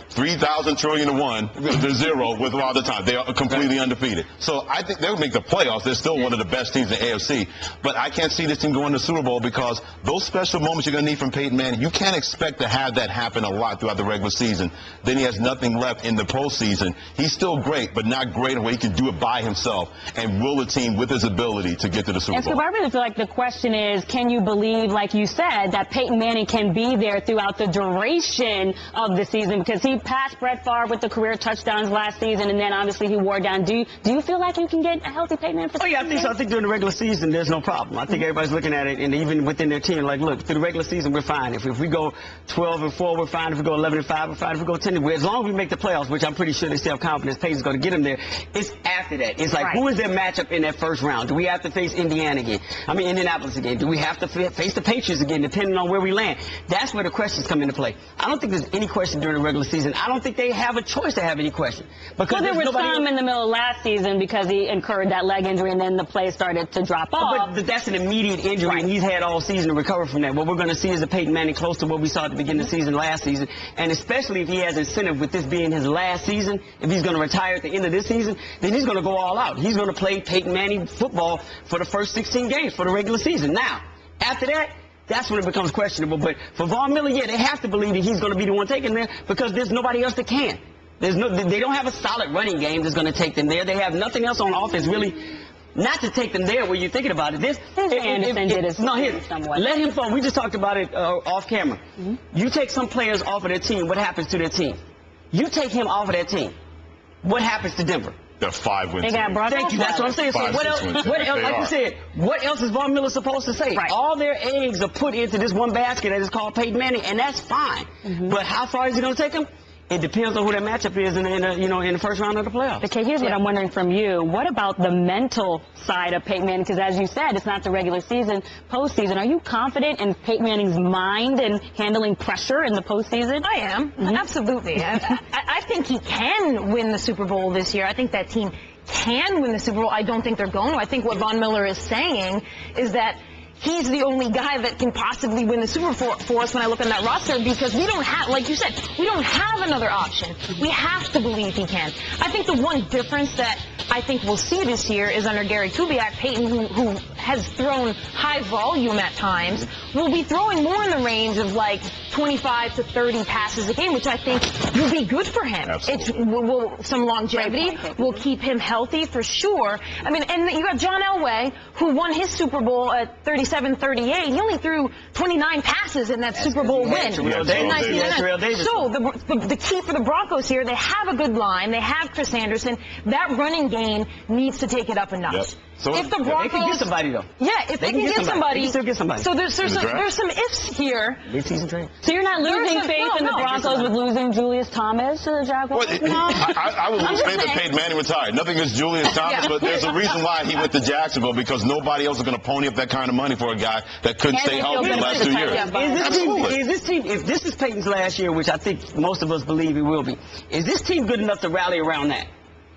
3,000 trillion to 1 to 0 with Father Time. They are completely undefeated. So I think they'll make the playoffs. They're still one of the best teams in the AFC. But I can't see this team going to the Super Bowl because those special moments you're going to need from Peyton Manning, you can't expect to have that happen a lot throughout the regular season. Then he has nothing left in the postseason. He's still great, but not great in a way he can do it by himself and will the team with his ability to get to the Super Bowl. So I really feel like the question is, can you believe, like you said, that Peyton Manning can be there throughout the duration of the season? Because he passed Brett Favre with the career touchdowns last season, and then obviously he wore down. Do you feel like you can get a healthy Peyton Manning? Oh, yeah, I think so. I think during the regular season, there's no problem. I think everybody's looking at it, and even within their team, like, look, through the regular season, we're fine. If we go 12-4, we're fine. If we go 11-5, we're fine. If we go 10-4, as long as we make the playoffs, which I'm pretty sure they still have confidence Peyton's going to get them there, it's after that. It's like, who is their matchup in that first round? Do we have to face Indianapolis again? Do we have to face the Patriots again, depending on where we land? That's where the questions come into play. I don't think there's any question during the regular season. I don't think they have a choice to have any question. Because there were some in the middle of last season because he incurred that leg injury and then the play started to drop off. But that's an immediate injury, and he's had all season to recover from that. What we're going to see is a Peyton Manning close to what we saw at the beginning of the season last season, and especially if he has incentive with this being his last season, if he's going to retire at the end of this season, then he's going to go all out. He's going to play Peyton Manning football for the first 16 games for the regular season. Now, after that, that's when it becomes questionable. But for Von Miller, yeah, they have to believe that he's going to be the one taking there because there's nobody else that can. They don't have a solid running game that's going to take them there. They have nothing else on offense really not to take them there where you're thinking about it. Let him fall. We just talked about it off camera. Mm-hmm. You take some players off of their team, what happens to their team? You take him off of that team, what happens to Denver? They're 5 wins. Thank you. That's what I'm saying. So what else? Like you said, what else is Von Miller supposed to say? Right. All their eggs are put into this one basket that is called Peyton Manning, and that's fine. Mm-hmm. But how far is he going to take them? It depends on who that matchup is in the first round of the playoffs. Okay, here's what I'm wondering from you. What about the mental side of Peyton Manning? Because as you said, it's not the regular season, postseason. Are you confident in Peyton Manning's mind and handling pressure in the postseason? I am. Mm-hmm. Absolutely. I think he can win the Super Bowl this year. I think that team can win the Super Bowl. I don't think they're going to. I think what Von Miller is saying is that he's the only guy that can possibly win the Super Bowl for us when I look on that roster because we don't have, like you said, we don't have another option. We have to believe he can. I think the one difference that I think we'll see this year is under Gary Kubiak, Peyton, who has thrown high volume at times, will be throwing more in the range of like 25 to 30 passes a game, which I think will be good for him. It's some longevity will keep him healthy for sure. I mean, and you got John Elway, who won his Super Bowl at 37-38. He only threw 29 passes in that Super Bowl win. So the key for the Broncos here, they have a good line. They have Chris Anderson. That running game needs to take it up a notch. So if the Broncos, they can get somebody though. Yeah, if they can get somebody, they can still get somebody. So there's some ifs here. Mid-season trade. So you're not losing faith in the Broncos with losing Julius Thomas to the Jaguars? I would lose faith that Peyton Manning retired. Nothing against Julius Thomas, but there's a reason why he went to Jacksonville, because nobody else is going to pony up that kind of money for a guy that couldn't stay healthy the last 2 years. Is this team, if this is Peyton's last year, which I think most of us believe it will be, is this team good enough to rally around that?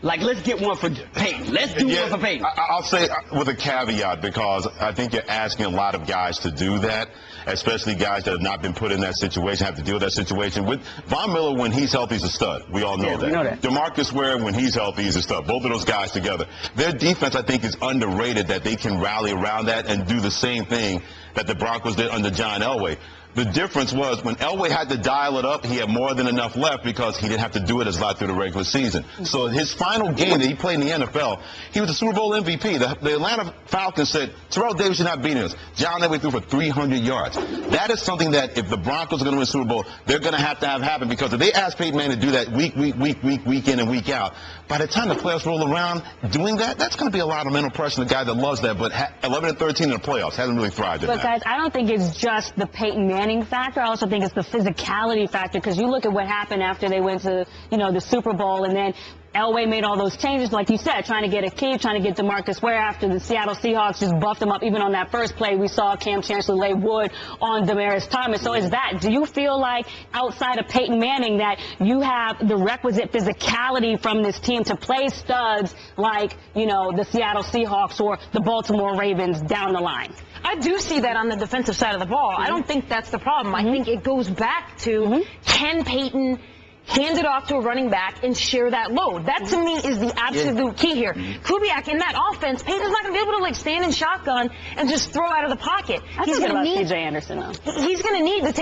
Like, let's get one for Peyton. Let's do one for Peyton. I'll say with a caveat, because I think you're asking a lot of guys to do that, especially guys that have not been put in that situation, have to deal with that situation. With Von Miller, when he's healthy, he's a stud. We all know that. We know that. DeMarcus Ware, when he's healthy, he's a stud. Both of those guys together. Their defense, I think, is underrated, that they can rally around that and do the same thing that the Broncos did under John Elway. The difference was when Elway had to dial it up, he had more than enough left because he didn't have to do it as a lot through the regular season. So his final game that he played in the NFL, he was the Super Bowl MVP. The Atlanta Falcons said, Terrell Davis, you're not beating us. John Elway threw for 300 yards. That is something that if the Broncos are going to win the Super Bowl, they're going to have happen, because if they ask Peyton Manning to do that week in and week out, by the time the playoffs roll around, doing that, that's going to be a lot of mental pressure on the guy that loves that, but 11-13 in the playoffs hasn't really thrived in that. But guys, I don't think it's just the Peyton Manning factor. I also think it's the physicality factor, because you look at what happened after they went to, the Super Bowl, and then Elway made all those changes, like you said, trying to get a key, trying to get DeMarcus Ware after the Seattle Seahawks just buffed him up. Even on that first play, we saw Cam Chancellor lay wood on Demaryius Thomas. So do you feel like outside of Peyton Manning that you have the requisite physicality from this team to play studs like, the Seattle Seahawks or the Baltimore Ravens down the line? I do see that on the defensive side of the ball. I don't think that's the problem. I think it goes back to can Peyton hand it off to a running back and share that load. That, to me, is the absolute key here. Kubiak, in that offense, Peyton's not going to be able to, stand in shotgun and just throw out of the pocket. He's going to need C.J. Anderson, though. He's going to need to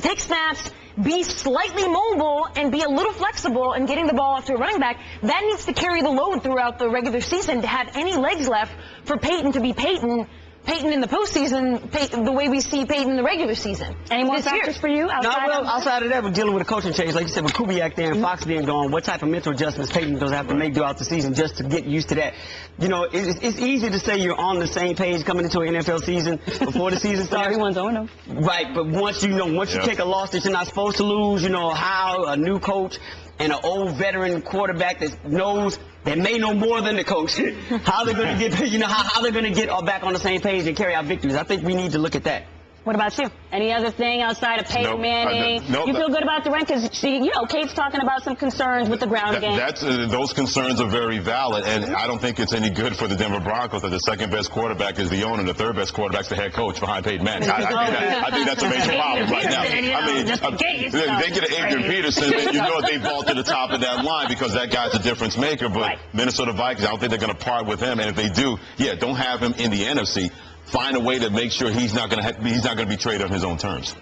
take snaps, be slightly mobile, and be a little flexible in getting the ball off to a running back. That needs to carry the load throughout the regular season to have any legs left for Peyton to be Peyton in the postseason, the way we see Peyton in the regular season. Any more factors for you outside of that, we're dealing with a coaching change. Like you said, with Kubiak there and Fox being gone, what type of mental adjustments Peyton does have to make throughout the season just to get used to that? It's easy to say you're on the same page coming into an NFL season before the season starts. Everyone's on them. Right, but once you take a loss that you're not supposed to lose, how a new coach and an old veteran quarterback that may know more than the coach, how they're going to get, how they're going to get back on the same page and carry out victories. I think we need to look at that. What about you? Any other thing outside of Peyton Manning? You feel good about Durant? Because, Kate's talking about some concerns with the ground game. Those concerns are very valid, and I don't think it's any good for the Denver Broncos that the second-best quarterback is the owner and the third-best quarterback's the head coach behind Peyton Manning. I think that's a major problem right now. They get an Adrian Peterson, and they vault to the top of that line because that guy's a difference maker. But Minnesota Vikings, I don't think they're going to part with him, and if they do, don't have him in the NFC. Find a way to make sure he's not going to be traded on his own terms.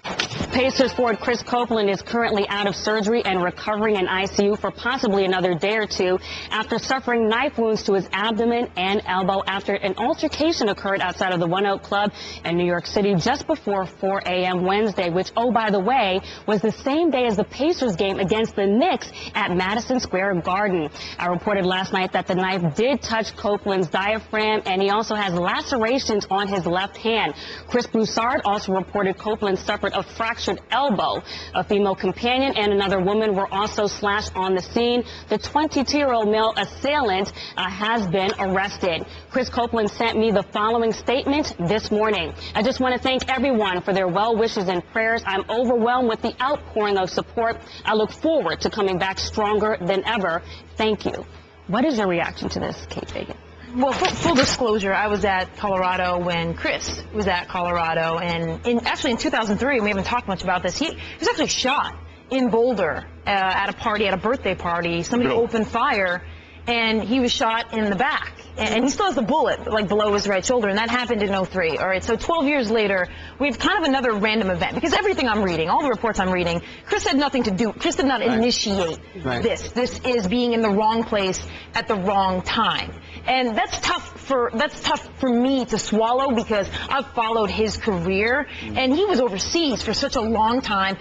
Pacers forward Chris Copeland is currently out of surgery and recovering in ICU for possibly another day or two after suffering knife wounds to his abdomen and elbow after an altercation occurred outside of the One Oak Club in New York City just before 4 a.m. Wednesday, which, by the way, was the same day as the Pacers game against the Knicks at Madison Square Garden. I reported last night that the knife did touch Copeland's diaphragm, and he also has lacerations on his left hand. Chris Broussard also reported Copeland suffered a fractured elbow. A female companion and another woman were also slashed on the scene. The 22-year-old male assailant has been arrested. Chris Copeland sent me the following statement this morning. I just want to thank everyone for their well wishes and prayers. I'm overwhelmed with the outpouring of support. I look forward to coming back stronger than ever. Thank you. What is your reaction to this, Kate Fagan? Well, full disclosure, I was at Colorado when Chris was at Colorado, and actually in 2003, we haven't talked much about this, he was actually shot in Boulder at a birthday party. Somebody opened fire, and he was shot in the back. And he still has the bullet, like, below his right shoulder, and that happened in '03. All right, so 12 years later, we have kind of another random event. Because everything I'm reading, all the reports I'm reading, Chris had nothing to do. Chris did not initiate this. This is being in the wrong place at the wrong time. And that's tough for me to swallow, because I've followed his career, and he was overseas for such a long time.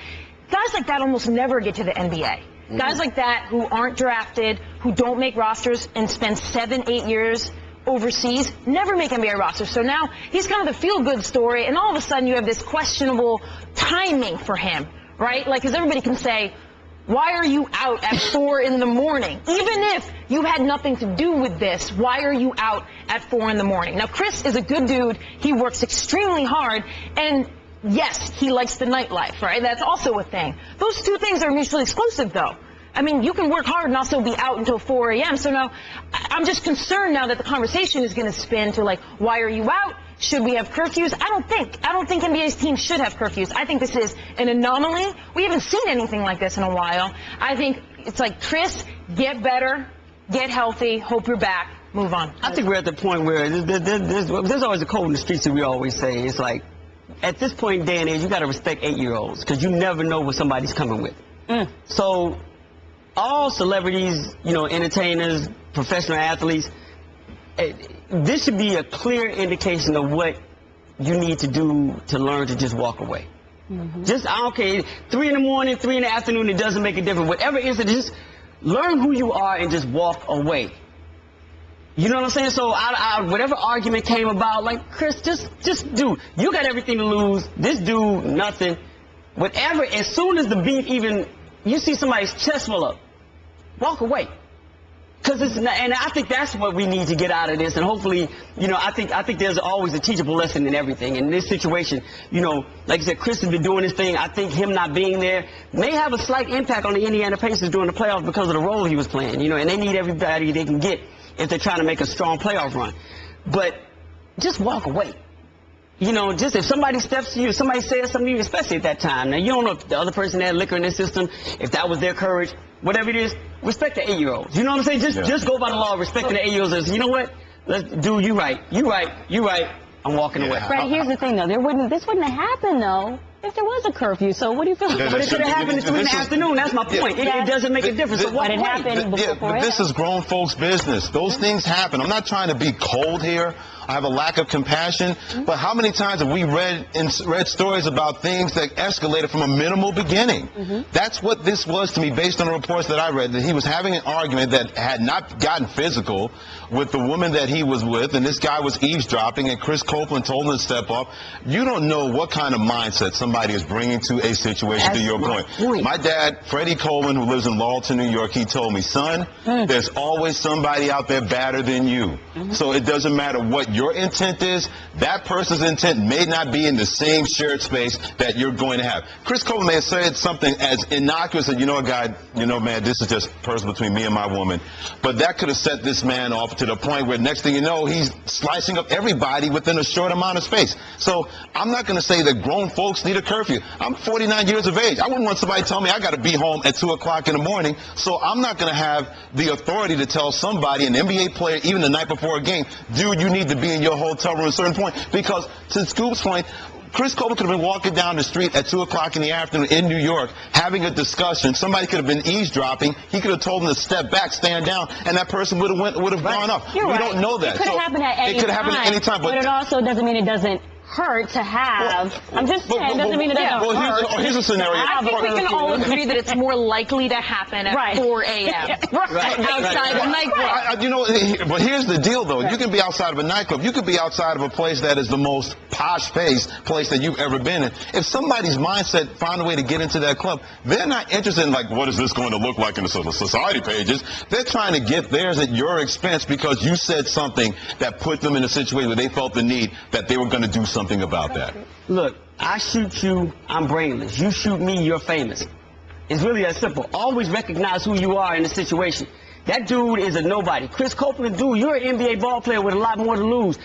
Guys like that almost never get to the NBA. Guys like that who aren't drafted, who don't make rosters and spend 7-8 years overseas, never make NBA rosters. So now he's kind of the feel-good story, and all of a sudden you have this questionable timing for him, right? Like, because everybody can say, why are you out at 4 in the morning? Even if you had nothing to do with this, why are you out at 4 in the morning? Now, Chris is a good dude. He works extremely hard, and yes, he likes the nightlife, right? That's also a thing. Those two things are mutually exclusive, though. I mean, you can work hard and also be out until 4 a.m. So now, I'm just concerned now that the conversation is going to spin to, like, why are you out? Should we have curfews? I don't think NBA's team should have curfews. I think this is an anomaly. We haven't seen anything like this in a while. I think it's like, Chris, get better, get healthy, hope you're back, move on. I think we're at the point where there's always a code in the streets that we always say. It's like, at this point in day and age, you got to respect 8-year-olds, because you never know what somebody's coming with. So all celebrities, you know, entertainers, professional athletes, this should be a clear indication of what you need to do to learn to just walk away. Just, I don't care, 3 in the morning, 3 in the afternoon, it doesn't make a difference. Whatever it is, just learn who you are and just walk away. You know what I'm saying? So whatever argument came about, like, Chris, just do. You got everything to lose. This dude, nothing. Whatever, as soon as the beef even, you see somebody's chest full up, walk away. Because it's not, and I think that's what we need to get out of this. And hopefully, you know, I think there's always a teachable lesson in everything. In this situation, you know, like I said, Chris has been doing this thing. I think him not being there may have a slight impact on the Indiana Pacers during the playoffs because of the role he was playing. You know, and they need everybody they can get if they're trying to make a strong playoff run. But just walk away. You know, just if somebody steps to you, if somebody says something to you, especially at that time. Now, you don't know if the other person had liquor in their system, if that was their courage, whatever it is, respect the 8-year-olds. You know what I'm saying? Just go by the law of respecting the 8-year-olds and say, you know what? Dude, you right. I'm walking away. Freddie, here's the thing, though. This wouldn't have happened, though, if there was a curfew. So what do you feel? But it could have happened at 2 in the afternoon. That's my point. It doesn't make a difference. So but it happened before 4 but this is grown folks' business. Those things happen. I'm not trying to be cold here. I have a lack of compassion. But how many times have we read stories about things that escalated from a minimal beginning? That's what this was to me, based on the reports that I read, that he was having an argument that had not gotten physical with the woman that he was with, and this guy was eavesdropping, and Chris Copeland told him to step up. You don't know what kind of mindset somebody is bringing to a situation. To your point. My dad, Freddie Coleman, who lives in Lawton, New York, he told me, son, there's always somebody out there badder than you. So it doesn't matter what your intent is, that person's intent may not be in the same shared space that you're going to have. Chris Coleman may have said something as innocuous as, you know, man, this is just personal between me and my woman. But that could have set this man off to the point where next thing you know, he's slicing up everybody within a short amount of space. So I'm not going to say that grown folks need a curfew. I'm 49 years of age. I wouldn't want somebody to tell me I got to be home at 2 o'clock in the morning. So I'm not going to have the authority to tell somebody, an NBA player, even the night before a game, dude, you need to be in your hotel room at a certain point. Because to Scoop's point, Chris Coleman could have been walking down the street at 2 o'clock in the afternoon in New York having a discussion. Somebody could have been eavesdropping. He could have told him to step back, stand down, and that person would have gone up. We don't know that. It could have happened at any time. But it also doesn't mean it doesn't hurt to have. I'm just saying, it doesn't mean it doesn't hurt. Here's a scenario. I think we can all agree that it's more likely to happen at 4 a.m. outside a nightclub. You know, but here's the deal, though. You can be outside of a nightclub. You could be outside of a place that is the most posh place that you've ever been in. If somebody's mindset found a way to get into that club, they're not interested in, like, what is this going to look like in the society pages? They're trying to get theirs at your expense because you said something that put them in a situation where they felt the need that they were going to do something about that. Look, I shoot you, I'm brainless. You shoot me, you're famous. It's really that simple. Always recognize who you are in the situation. That dude is a nobody. Chris Copeland, dude, you're an NBA ball player with a lot more to lose.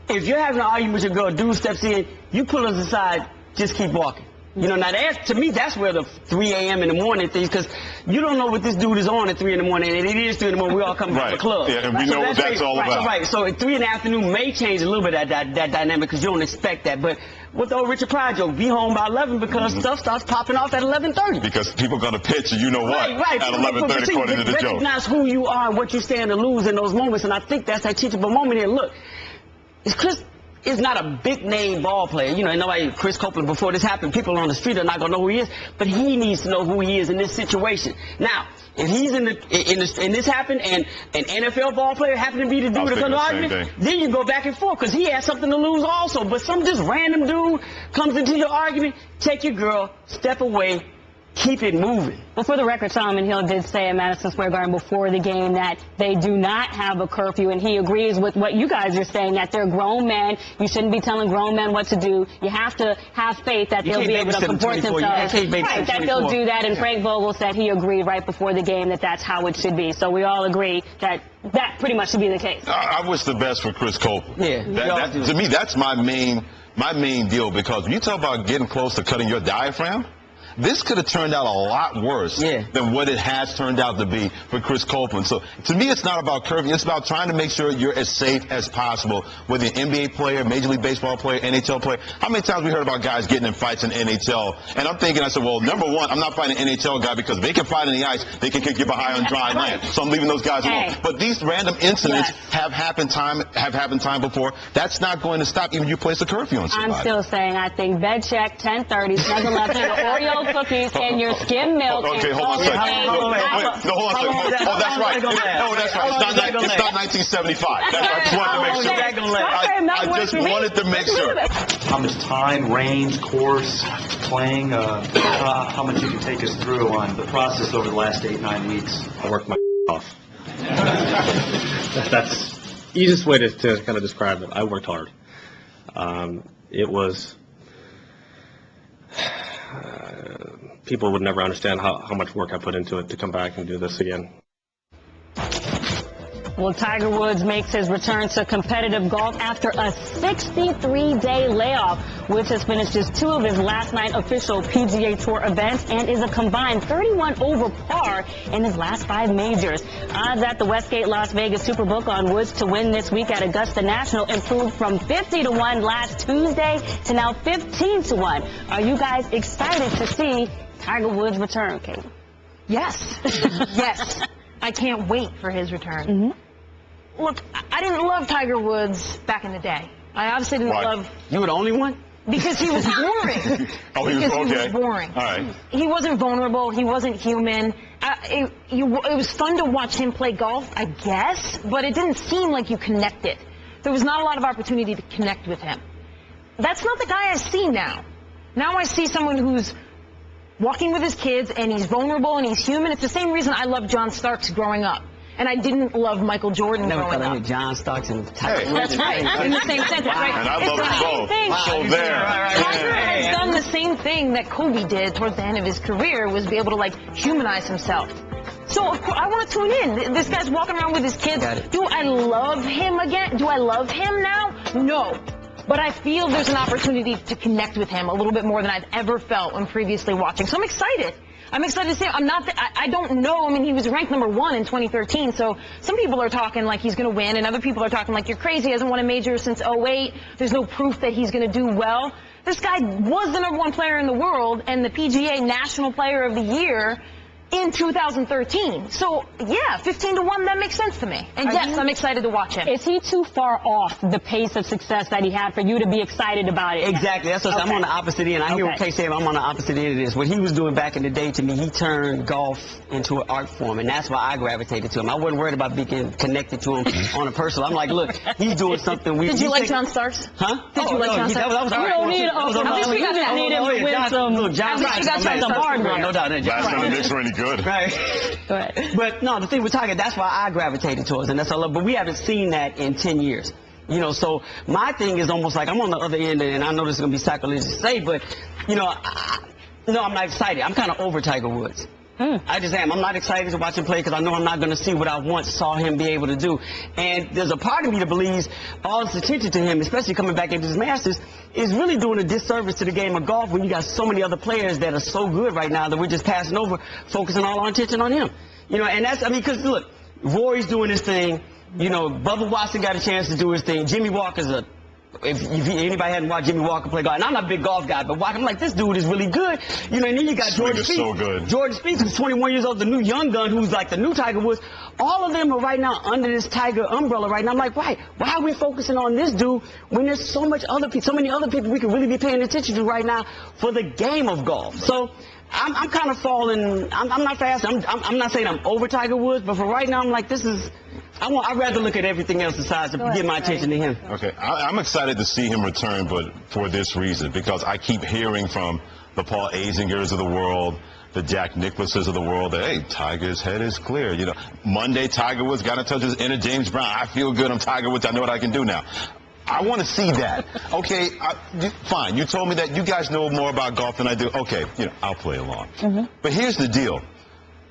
If you're having an argument with your girl, dude steps in, you pull us aside, just keep walking. You know, now to me, that's where the 3 a.m. in the morning things, because you don't know what this dude is on at 3 in the morning, and it is 3 in the morning. We all come from the club. Yeah, and we know what that's all about. Right. So at 3 in the afternoon may change a little bit of that dynamic because you don't expect that. But with the old Richard Pryor joke, be home by 11 because stuff starts popping off at 11:30. Because people are going to pitch, and you know what, right. at 11:30 according to the joke. Recognize who you are and what you stand to lose in those moments, and I think that's that teachable moment here. Look, Chris is not a big name ball player. You know, nobody, Chris Copeland, before this happened, people on the street are not going to know who he is, but he needs to know who he is in this situation. Now, if he's in this happened and an NFL ball player happened to be the dude that's under argument, then you go back and forth because he has something to lose also. But some just random dude comes into your argument, take your girl, step away, keep it moving. Well, for the record, Solomon Hill did say at Madison Square Garden before the game that they do not have a curfew, and he agrees with what you guys are saying, that they're grown men. You shouldn't be telling grown men what to do. You have to have faith that they'll be able to comport themselves. Right, that they'll do that, and Frank Vogel said he agreed right before the game that that's how it should be. So we all agree that that pretty much should be the case. I wish the best for Chris Copeland. Yeah. To me, that's my main deal, because when you talk about getting close to cutting your diaphragm, this could have turned out a lot worse than what it has turned out to be for Chris Copeland. So, to me, it's not about curving. It's about trying to make sure you're as safe as possible, whether you're an NBA player, Major League Baseball player, NHL player. How many times we heard about guys getting in fights in NHL? And I'm thinking, I said, well, number one, I'm not fighting an NHL guy because they can fight in the ice. They can get behind on dry land. So I'm leaving those guys alone. But these random incidents have happened time before. That's not going to stop even if you place a curfew on somebody. I'm still saying I think bed check, 10:30, snuggle up to the Oreo cookies and your skim milk. Okay, hold on a second. Hold on a second. Oh, that's right. Oh, that's right. It's not 1975. That's right. I just wanted to make sure. I just wanted to make sure. How much time, range, course, playing, how much you can take us through on the process over the last 8-9 weeks. I worked my off. That's the easiest way to kind of describe it. I worked hard. It was... people would never understand how much work I put into it to come back and do this again. Well, Tiger Woods makes his return to competitive golf after a 63-day layoff. Woods has finished just 2 of his last 9 official PGA Tour events and is a combined 31 over par in his last 5 majors. Odds at the Westgate Las Vegas Superbook on Woods to win this week at Augusta National improved from 50-1 last Tuesday to now 15-1. Are you guys excited to see Tiger Woods return, Kate? Yes. Yes. I can't wait for his return. Look, I didn't love Tiger Woods back in the day. I obviously didn't love... You were the only one? Because he was boring. He was boring. All right. He wasn't vulnerable. He wasn't human. It was fun to watch him play golf, I guess, but it didn't seem like you connected. There was not a lot of opportunity to connect with him. That's not the guy I see now. Now I see someone who's walking with his kids, and he's vulnerable, and he's human. It's the same reason I loved John Starks growing up. And I didn't love Michael Jordan growing up. Never thought John Starks and Tiger Woods. That's right. In the same sentence, right? And I love them both. So there. Tiger has done the same thing that Kobe did towards the end of his career, was be able to, like, humanize himself. So, of course, I want to tune in. This guy's walking around with his kids. Do I love him again? Do I love him now? No. But I feel there's an opportunity to connect with him a little bit more than I've ever felt when previously watching. So I'm excited. I'm excited to see him. I don't know. I mean, he was ranked #1 in 2013. So some people are talking like he's going to win, and other people are talking like, you're crazy. He hasn't won a major since 2008. There's no proof that he's going to do well. This guy was the #1 player in the world and the PGA National Player of the Year in 2013. So, yeah, 15-1, that makes sense to me. And yes, I'm excited to watch him. Is he too far off the pace of success that he had for you to be excited about it? Exactly. That's what I'm on the opposite end. I hear what Kay said, I'm on the opposite end of this. What he was doing back in the day, to me, he turned golf into an art form, and that's why I gravitated to him. I wasn't worried about being connected to him on a personal. I'm like, look, he's doing something. Did you like John Starks? Huh? Did you like John Starks? That was you don't need him to win some. John Starks. No doubt. Last time the Knicks were any good. Right. Go ahead. But no, the thing with Tiger, that's why I gravitated towards him. That's all. But we haven't seen that in 10 years. You know, so my thing is almost like I'm on the other end, and I know this is going to be sacrilegious to say, but, you know, I'm not excited. I'm kind of over Tiger Woods. I just am. I'm not excited to watch him play because I know I'm not going to see what I once saw him be able to do. And there's a part of me that believes all this attention to him, especially coming back into his Masters, is really doing a disservice to the game of golf when you got so many other players that are so good right now that we're just passing over, focusing all our attention on him. You know, and that's, I mean, because look, Rory's doing his thing. You know, Bubba Watson got a chance to do his thing. Jimmy Walker's a... If anybody hadn't watched Jimmy Walker play golf, and I'm not a big golf guy, but I'm like, this dude is really good. You know, and then you got Jordan Spieth. So good. Jordan Spieth, who's 21 years old, the new young gun, who's like the new Tiger Woods. All of them are right now under this Tiger umbrella right now. I'm like, why are we focusing on this dude when there's so many other people we could really be paying attention to right now for the game of golf? So I'm kind of falling. I'm not fast. I'm not saying I'm over Tiger Woods, but for right now, I'm like, this is. I'd rather look at everything else besides to get my attention to him. Okay, I'm excited to see him return, but for this reason, because I keep hearing from the Paul Azingers of the world, the Jack Nicklauses of the world, that, hey, Tiger's head is clear. You know, Monday, Tiger Woods got in touch with his inner James Brown. I feel good. I'm Tiger Woods. I know what I can do now. I want to see that. Okay, fine. You told me that you guys know more about golf than I do. Okay, you know, I'll play along. But here's the deal.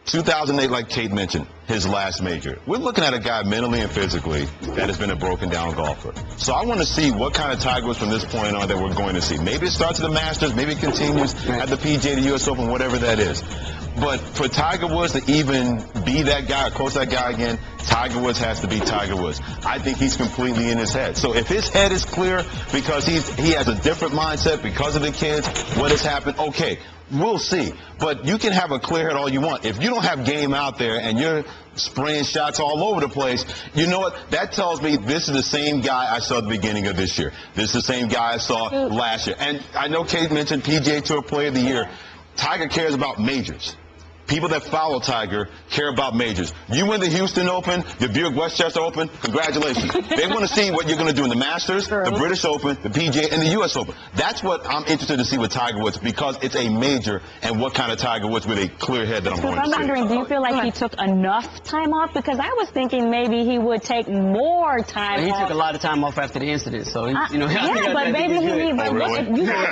2008, like Kate mentioned, his last major. We're looking at a guy mentally and physically that has been a broken-down golfer. So I want to see what kind of Tiger Woods from this point on that we're going to see. Maybe it starts at the Masters, maybe it continues at the PGA, the U.S. Open, whatever that is. But for Tiger Woods to even be that guy, or coach that guy again, Tiger Woods has to be Tiger Woods. I think he's completely in his head. So if his head is clear because he has a different mindset because of the kids, what has happened, okay, we'll see. But you can have a clear head all you want. If you don't have game out there and you're spraying shots all over the place, you know what? That tells me this is the same guy I saw at the beginning of this year. This is the same guy I saw last year. And I know Kate mentioned PGA Tour Player of the Year. Tiger cares about majors. People that follow Tiger care about majors. You win the Houston Open, the Buick Westchester Open, congratulations. They want to see what you're going to do in the Masters, the British Open, the PGA, and the U.S. Open. That's what I'm interested to see with Tiger Woods because it's a major and what kind of Tiger Woods with a clear head that I'm going to see. I'm wondering, do you feel like he took enough time off? Because I was thinking maybe he would take more time off. He took a lot of time off after the incident, so, you know. Yeah, but maybe you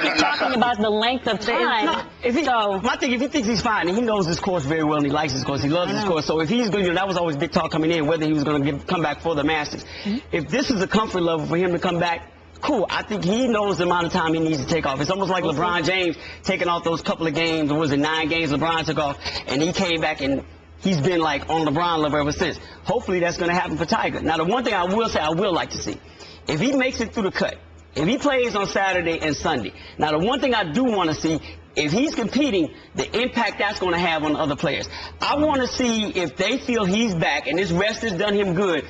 keep talking about the length of time. I think if he thinks he's fine, and he knows this course very well, and he likes this course, he loves this course. So if he's going, that was always big talk coming in, whether he was going to come back for the Masters. If this is a comfort level for him to come back, cool. I think he knows the amount of time he needs to take off. It's almost like LeBron James taking off those couple of games, or was it 9 games LeBron took off, and he came back and he's been like on LeBron level ever since. Hopefully that's going to happen for Tiger. Now the one thing I will say I will like to see, if he makes it through the cut, if he plays on Saturday and Sunday, now the one thing I do want to see, if he's competing, the impact that's going to have on other players. I want to see if they feel he's back and this rest has done him good,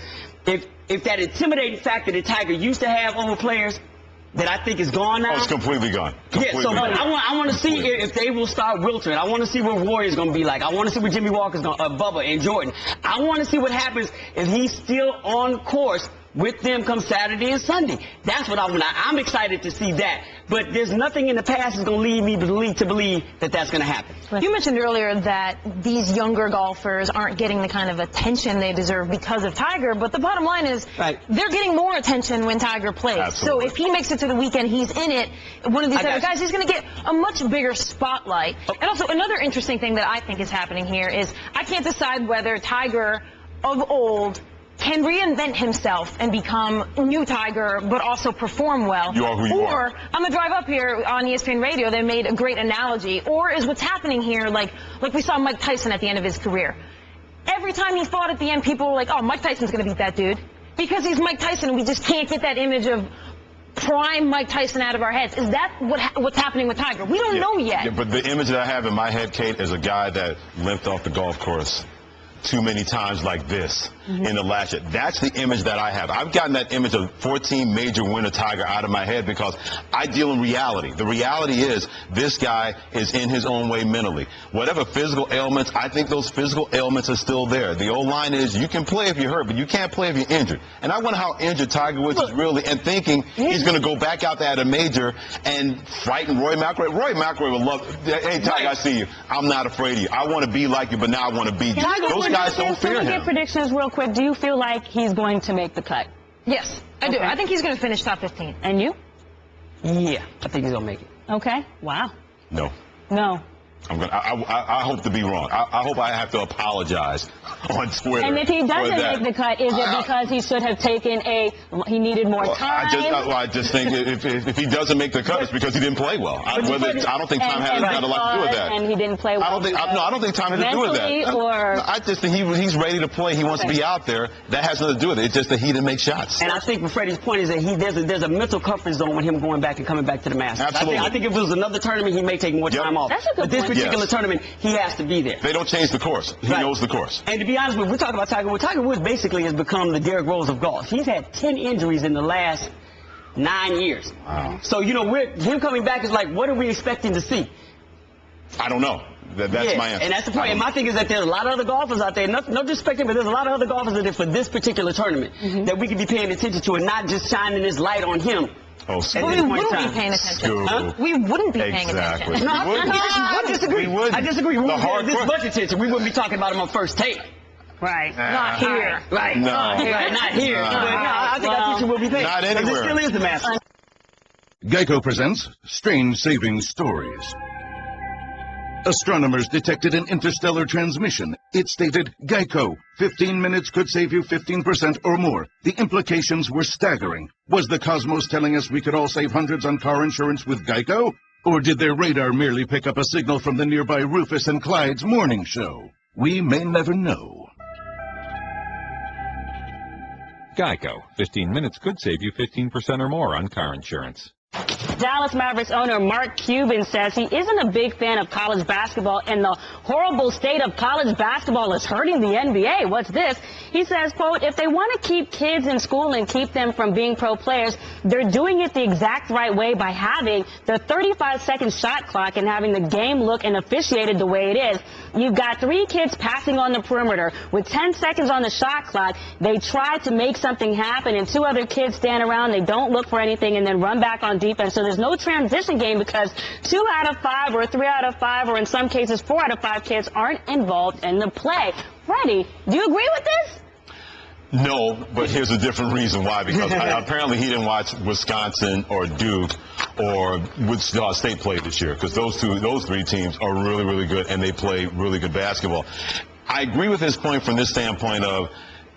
if that intimidating factor that Tiger used to have over players that I think is gone now. Oh, it's completely gone. Yeah, so I want to see if they will start wilting. I want to see what Rory is going to be like. I want to see what Jimmy Walker's going to, Bubba and Jordan. I want to see what happens if he's still on course with them come Saturday and Sunday. That's what I want. I'm excited to see that. But there's nothing in the past that's going to lead me to believe that that's going to happen. You mentioned earlier that these younger golfers aren't getting the kind of attention they deserve because of Tiger, but the bottom line is they're getting more attention when Tiger plays. Absolutely. So if he makes it to the weekend, he's in it. One of these other guys, he's going to get a much bigger spotlight. And also another interesting thing that I think is happening here is I can't decide whether Tiger of old can reinvent himself and become new Tiger, but also perform well. You are who you are. Or, on the drive up here on ESPN Radio, they made a great analogy. Or is what's happening here, like we saw Mike Tyson at the end of his career. Every time he fought at the end, people were like, oh, Mike Tyson's going to beat that dude. Because he's Mike Tyson, and we just can't get that image of prime Mike Tyson out of our heads. Is that what's happening with Tiger? We don't know yet. Yeah, but the image that I have in my head, Kate, is a guy that limped off the golf course too many times like this in the last year. That's the image that I have. I've gotten that image of 14 major winner Tiger out of my head because I deal in reality. The reality is this guy is in his own way mentally. Whatever physical ailments, I think those physical ailments are still there. The old line is you can play if you're hurt, but you can't play if you're injured. And I wonder how injured Tiger Woods is really and thinking he's going to go back out there at a major and frighten Roy McIlroy. Roy McIlroy would love, hey, Tiger, I see you. I'm not afraid of you. I want to be like you, but now I want to beat you. Those guys don't fear him. Can we get predictions real quick? Do you feel like he's going to make the cut? Yes, I do. I think he's going to finish top 15. And you? Yeah, I think he's going to make it. Okay. Wow. No. No. I hope to be wrong. I hope I have to apologize on Twitter. And if he doesn't make the cut, is it because he should have taken he needed more time? I just think if he doesn't make the cut, it's because he didn't play well. I don't think time had a lot to do with that. And he didn't play well. I don't think time had to do with that. I just think he's ready to play. He wants to be out there. That has nothing to do with it. It's just that he didn't make shots. And I think Freddie's point is that there's a mental comfort zone with him going back and coming back to the Masters. Absolutely. I think if it was another tournament, he may take more time off. That's a good but this point. particular tournament, he has to be there. They don't change the course. He knows the course. And to be honest with you, we're talking about Tiger Woods. Tiger Woods basically has become the Derrick Rose of golf. He's had 10 injuries in the last 9 years. Wow. So, him coming back is like, what are we expecting to see? I don't know. That's my answer. And that's the point. And my thing is that there's a lot of other golfers out there, no disrespect, but there's a lot of other golfers that for this particular tournament that we could be paying attention to and not just shining this light on him. We wouldn't be paying attention. Huh? We wouldn't be paying attention. No, I disagree. I disagree. We wouldn't pay this much attention. We wouldn't be talking about him on first take. Right. Not here. Right. No. Right. Not here. I think we'll be paying. Not anywhere. This still is the Masters. Geico presents Strange Saving Stories. Astronomers detected an interstellar transmission. It stated, Geico, 15 minutes could save you 15% or more. The implications were staggering. Was the cosmos telling us we could all save hundreds on car insurance with Geico? Or did their radar merely pick up a signal from the nearby Rufus and Clyde's morning show? We may never know. Geico. 15 minutes could save you 15% or more on car insurance. Dallas Mavericks owner Mark Cuban says he isn't a big fan of college basketball, and the horrible state of college basketball is hurting the NBA. What's this? He says, quote, if they want to keep kids in school and keep them from being pro players, they're doing it the exact right way by having the 35-second shot clock and having the game look and officiated the way it is. You've got 3 kids passing on the perimeter with 10 seconds on the shot clock. They try to make something happen, and 2 other kids stand around. They don't look for anything and then run back on defense. So there's no transition game because 2 out of 5 or 3 out of 5 or in some cases 4 out of 5 kids aren't involved in the play. Freddie, do you agree with this? No, but here's a different reason why. Because apparently he didn't watch Wisconsin or Duke or Wichita State play this year, because those 3 teams are really, really good and they play really good basketball. I agree with his point from this standpoint of,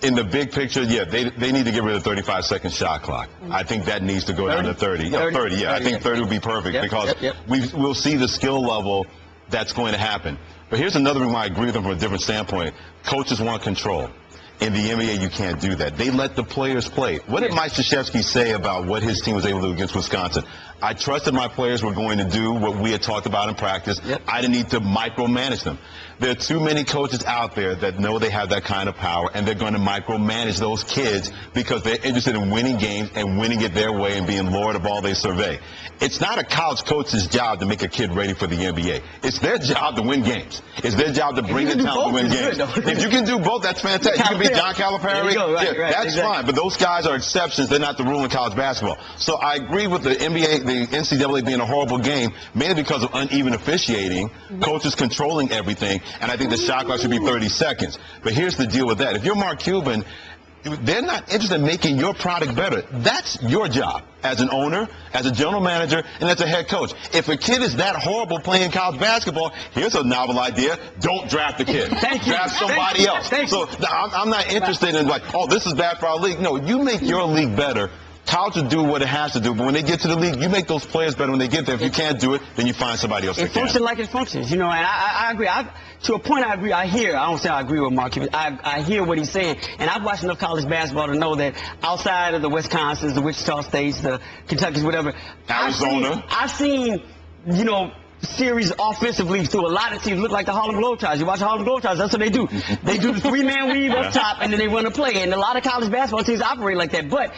in the big picture, yeah, they need to get rid of the 35-second shot clock. I think that needs to go down to 30. Yeah, 30, yeah. I think 30 would be perfect because we'll see the skill level that's going to happen. But here's another reason why I agree with him from a different standpoint. Coaches want control. In the NBA, you can't do that. They let the players play. What did Mike Krzyzewski say about what his team was able to do against Wisconsin? I trusted my players were going to do what we had talked about in practice. I didn't need to micromanage them. There are too many coaches out there that know they have that kind of power, and they're going to micromanage those kids because they're interested in winning games and winning it their way and being lord of all they survey. It's not a college coach's job to make a kid ready for the NBA. It's their job to win games. It's their job to bring the talent to win games. If you can do both, that's fantastic. You can be John Calipari. That's fine. But those guys are exceptions. They're not the rule in college basketball. So I agree with the NBA, the NCAA being a horrible game, mainly because of uneven officiating, coaches controlling everything, and I think the shot clock should be 30 seconds. But here's the deal with that. If you're Mark Cuban, they're not interested in making your product better. That's your job as an owner, as a general manager, and as a head coach. If a kid is that horrible playing college basketball, here's a novel idea. Don't draft the kid. Draft somebody else. So I'm not interested in like, oh, this is bad for our league. No, you make your league better. College will do what it has to do, but when they get to the league, you make those players better when they get there. If you can't do it, then you find somebody else that can. It functions like it functions, and I agree. To a point, I agree. I don't say I agree with Mark Cuban. I hear what he's saying, and I've watched enough college basketball to know that outside of the Wisconsins, the Wichita States, the Kentuckys, whatever, Arizona, I've seen series offensively through a lot of teams look like the Harlem Globetrotters. You watch the Harlem Globetrotters, that's what they do. They do the 3-man weave up top, and then they run a play, and a lot of college basketball teams operate like that. But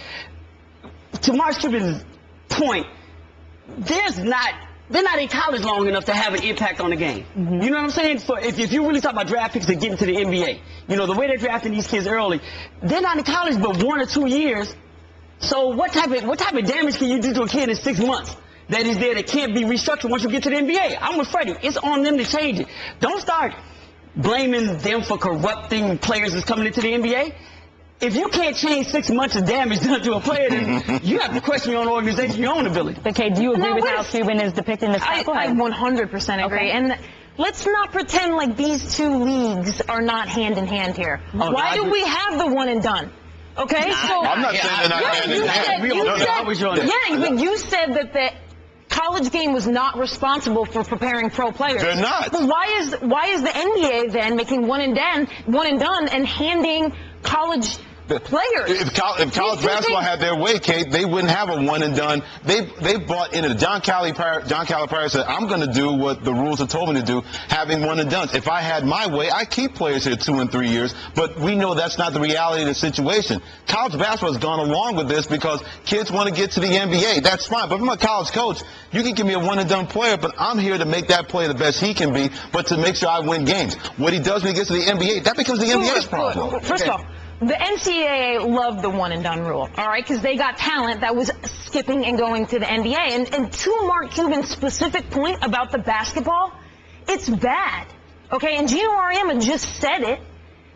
to Mark Cuban's point, they're not in college long enough to have an impact on the game. You know what I'm saying? If you really talk about draft picks that get into the NBA, the way they're drafting these kids early, they're not in college but 1 or 2 years. So what type of damage can you do to a kid in 6 months that is there that can't be restructured once you get to the NBA? I'm with Freddie. It's on them to change it. Don't start blaming them for corrupting players that's coming into the NBA. If you can't change 6 months of damage done to a player, then you have to question your own organization, your own ability. Okay, do you agree with how Cuban is depicting this? I 100% agree. And let's not pretend like these two leagues are not hand in hand here. Why do we have the one and done? Okay, so I'm not saying they're not hand in hand. You said that the college game was not responsible for preparing pro players. They're not. But why is the NBA then making one and done and handing college players? If college basketball had their way, Kate, they wouldn't have a one and done. They bought into it. John Calipari said, I'm going to do what the rules have told me to do, having one and done. If I had my way, I keep players here 2 and 3 years, but we know that's not the reality of the situation. College basketball has gone along with this because kids want to get to the NBA. That's fine. But if I'm a college coach, you can give me a one and done player, but I'm here to make that player the best he can be, but to make sure I win games. What he does when he gets to the NBA, that becomes the NBA's problem. First of all, the NCAA loved the one-and-done rule, all right, because they got talent that was skipping and going to the NBA. And to Mark Cuban's specific point about the basketball, it's bad, okay? And Gino Auriemma just said it.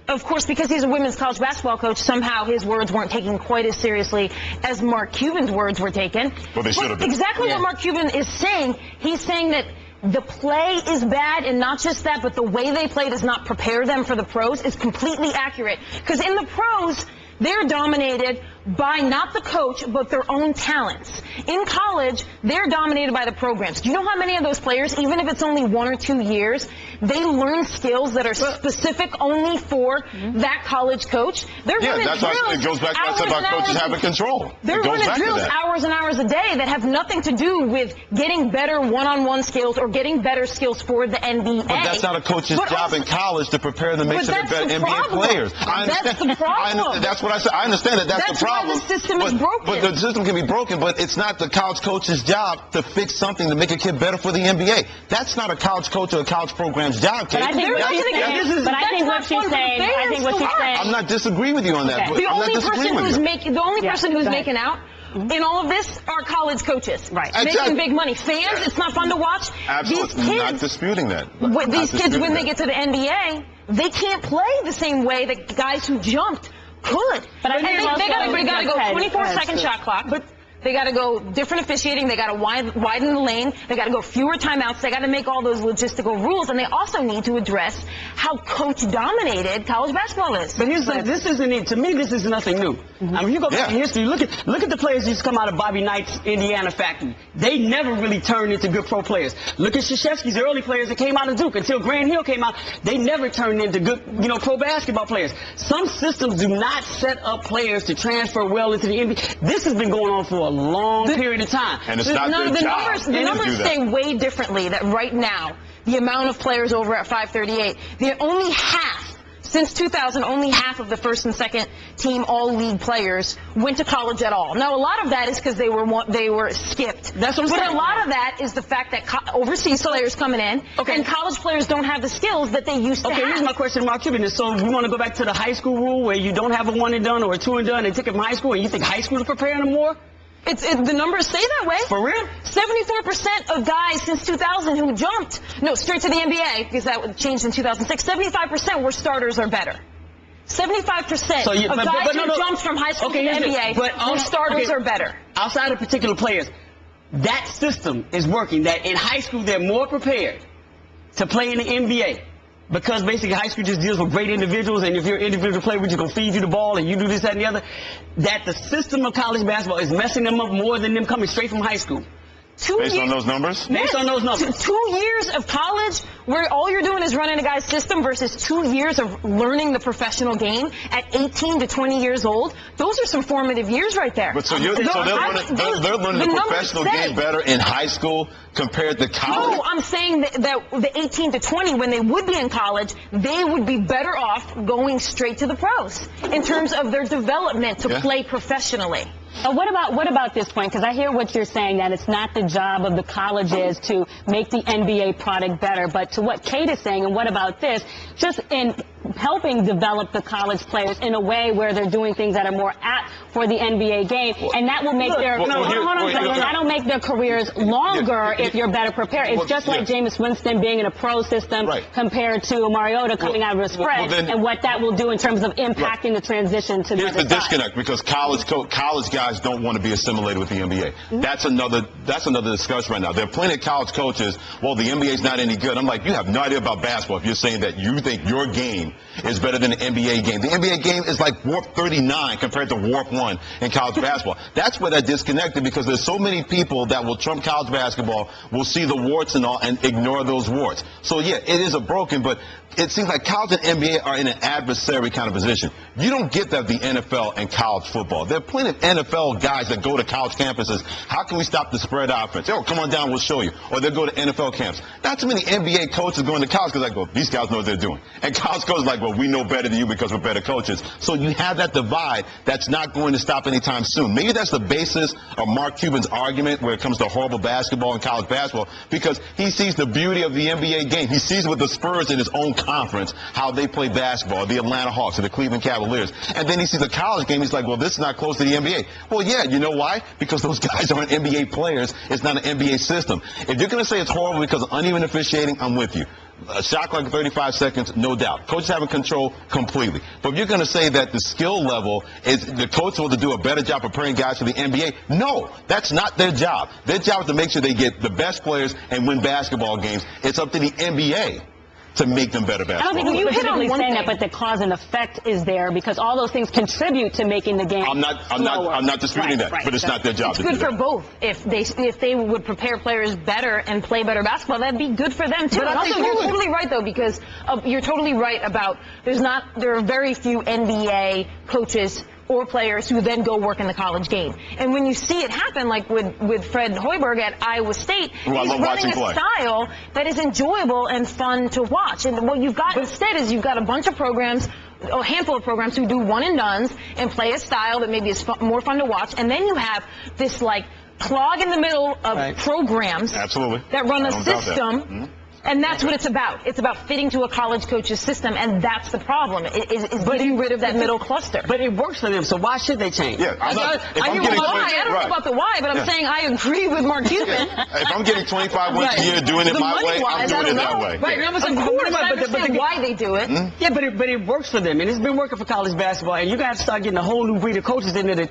Of course, because he's a women's college basketball coach, somehow his words weren't taken quite as seriously as Mark Cuban's words were taken. Well, they should have been. Exactly what Mark Cuban is saying. He's saying that the play is bad, and not just that, but the way they play does not prepare them for the pros is completely accurate. Because in the pros, they're dominated by not the coach, but their own talents. In college, they're dominated by the programs. Do you know how many of those players, even if it's only 1 or 2 years, they learn skills that are specific only for that college coach? They're running that's drills. It goes back to what I said about coaches having control. They're running drills hours and hours a day that have nothing to do with getting better one-on-one skills or getting better skills for the NBA. But that's not a coach's job in college to prepare them to make sure they're better NBA players. That's the problem. That's what I said. I understand that that's the problem. The system is broken. But the system can be broken, but it's not the college coach's job to fix something to make a kid better for the NBA. That's not a college coach or a college program's job, Kate. But I think what she's saying, I'm not disagreeing with you on that. The only person who's making out in all of this are college coaches. Right. Making big money. Fans, it's not fun to watch. Absolutely. These kids, not disputing that. These kids, when they get to the NBA, they can't play the same way that guys who jumped could. But I think they got to go 24-second shot clock. But they got to go different officiating. They got to widen the lane. They got to go fewer timeouts. They got to make all those logistical rules, and they also need to address how coach-dominated college basketball is. But here's this isn't to me. This is nothing new. I mean, you go back in history. Look at the players who used to come out of Bobby Knight's Indiana factory. They never really turned into good pro players. Look at Krzyzewski's early players that came out of Duke until Grant Hill came out. They never turned into good, pro basketball players. Some systems do not set up players to transfer well into the NBA. This has been going on for a long period of time. And it's not their job. The numbers say way differently that right now, the amount of players over at 538, only half, since 2000, only half of the first and second team all-league players went to college at all. Now, a lot of that is because they were skipped. That's what I'm saying. But a lot of that is the fact that overseas players coming in, and college players don't have the skills that they used to have. Here's my question, Mark Cuban. So we want to go back to the high school rule where you don't have a one and done or a two and done and take it from high school, and you think high school is preparing them more? The numbers say that way. For real? 74% of guys since 2000 who jumped, straight to the NBA, because that changed in 2006, 75% were starters or better. 75% of guys who jumped from high school to the NBA were starters or better. Outside of particular players, that system is working, that in high school they're more prepared to play in the NBA. Because basically high school just deals with great individuals, and if you're an individual player, we're just going to feed you the ball and you do this, that, and the other. That the system of college basketball is messing them up more than them coming straight from high school. Based on those numbers? Based on those numbers. 2 years of college where all you're doing is running a guy's system versus 2 years of learning the professional game at 18 to 20 years old. Those are some formative years right there. But they're learning the professional game better in high school compared to college? No, I'm saying that the 18 to 20, when they would be in college, they would be better off going straight to the pros in terms of their development to play professionally. What about this point? Because I hear what you're saying, that it's not the job of the colleges to make the NBA product better. But to what Kate is saying, and what about this? Just in helping develop the college players in a way where they're doing things that are more apt for the NBA game, and that will make that'll make their careers longer if you're better prepared. It's just like Jameis Winston being in a pro system compared to Mariota coming out of a spread, and what that will do in terms of impacting the transition to the other side. Disconnect, because college guys don't want to be assimilated with the NBA. That's another discussion right now. There are plenty of college coaches, well, the NBA is not any good. I'm like, you have no idea about basketball if you're saying that you think your game is better than the NBA game. The NBA game is like warp 39 compared to warp 1 in college basketball. That's where that disconnected, because there's so many people that will trump college basketball, will see the warts and all, and ignore those warts. So, yeah, it is a broken, but it seems like college and NBA are in an adversary kind of position. You don't get that the NFL and college football. There are plenty of NFL guys that go to college campuses. How can we stop the spread offense? Oh, come on down, we'll show you. Or they'll go to NFL camps. Not too many NBA coaches going to college because these guys know what they're doing. And college coaches are like, well, we know better than you because we're better coaches. So you have that divide that's not going to stop anytime soon. Maybe that's the basis of Mark Cuban's argument where it comes to horrible basketball and college basketball, because he sees the beauty of the NBA game. He sees with the Spurs in his own conference how they play basketball, the Atlanta Hawks or the Cleveland Cavaliers. And then he sees the college game. He's like, well, this is not close to the NBA. Well, yeah, you know why? Because those guys aren't NBA players. It's not an NBA system. If you're going to say it's horrible because of uneven officiating, I'm with you. A shot clock in 35 seconds, no doubt. Coaches having control completely. But if you're going to say that the skill level is the coach will to do a better job preparing guys for the NBA, no, that's not their job. Their job is to make sure they get the best players and win basketball games. It's up to the NBA to make them better basketball. I don't think you specifically saying that, but the cause and effect is there, because all those things contribute to making the game. I'm not disputing that, but it's not their job. It's good for both. If they would prepare players better and play better basketball, that'd be good for them too. But also, you're totally right though, because you're totally right about there are very few NBA coaches or players who then go work in the college game. And when you see it happen, like with Fred Hoiberg at Iowa State, he's running a style that is enjoyable and fun to watch. And what you've got instead is you've got a bunch of programs, a handful of programs who do one and dones and play a style that maybe is more fun to watch. And then you have this like clog in the middle of programs that run a system. And that's what it's about. It's about fitting to a college coach's system, and that's the problem, is getting rid of that middle cluster. But it works for them, so why should they change? Yeah, I don't know about the why, but I'm saying I agree with Mark Cuban. If I'm getting 25 wins a year doing it my way, I'm doing it that way. Right, of course, I understand why they do it. Yeah, but it works for them, and it's been working for college basketball, and you're going to have to start getting a whole new breed of coaches in there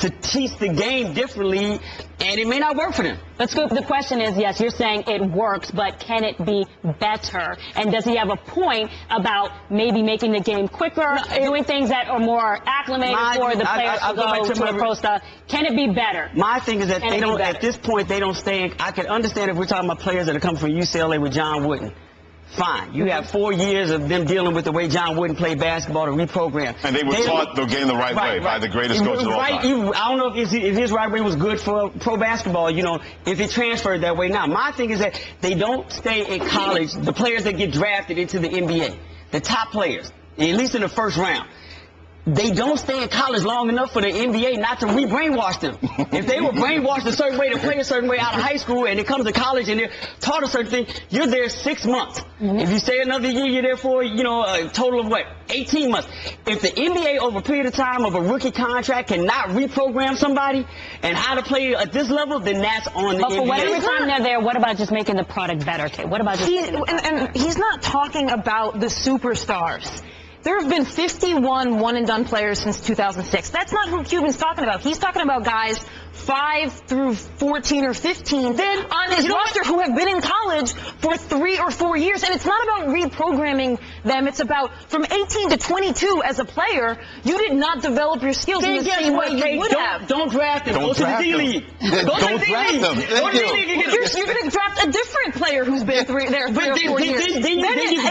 to teach the game differently, and it may not work for them. Let's go. The question is, yes, you're saying it works, but can it be better? And does he have a point about maybe making the game quicker, doing things that are more acclimated for the players to go to the pro stuff? Can it be better? My thing is that they don't, at this point, they don't stay. I can understand if we're talking about players that are coming from UCLA with John Wooden. Fine. You have 4 years of them dealing with the way John Wooden played basketball to reprogram. And they were taught the game the right way by the greatest coach of all time. I don't know if his right way was good for pro basketball, if it transferred that way now. My thing is that they don't stay in college, the players that get drafted into the NBA, the top players, at least in the first round. They don't stay in college long enough for the NBA not to re-brainwash them. If they were brainwashed a certain way to play a certain way out of high school, and it comes to college and they're taught a certain thing, you're there 6 months. If you stay another year, you're there for, a total of 18 months. If the NBA over a period of time of a rookie contract cannot reprogram somebody and how to play at this level, then that's on the NBA. But whatever time they're there, what about just making the product better, Kate? What about just and he's not talking about the superstars. There have been 51 one-and-done players since 2006. That's not who Cuban's talking about. He's talking about guys 5 through 14 or 15 on his roster who have been in college for 3 or 4 years. And it's not about reprogramming them. It's about from 18 to 22 as a player, you did not develop your skills in the same way you would have. Don't draft them. Go to the D-League. Go to the D-League. Go to the D-League. You're going to draft a different player who's been there 3 or 4 years. Then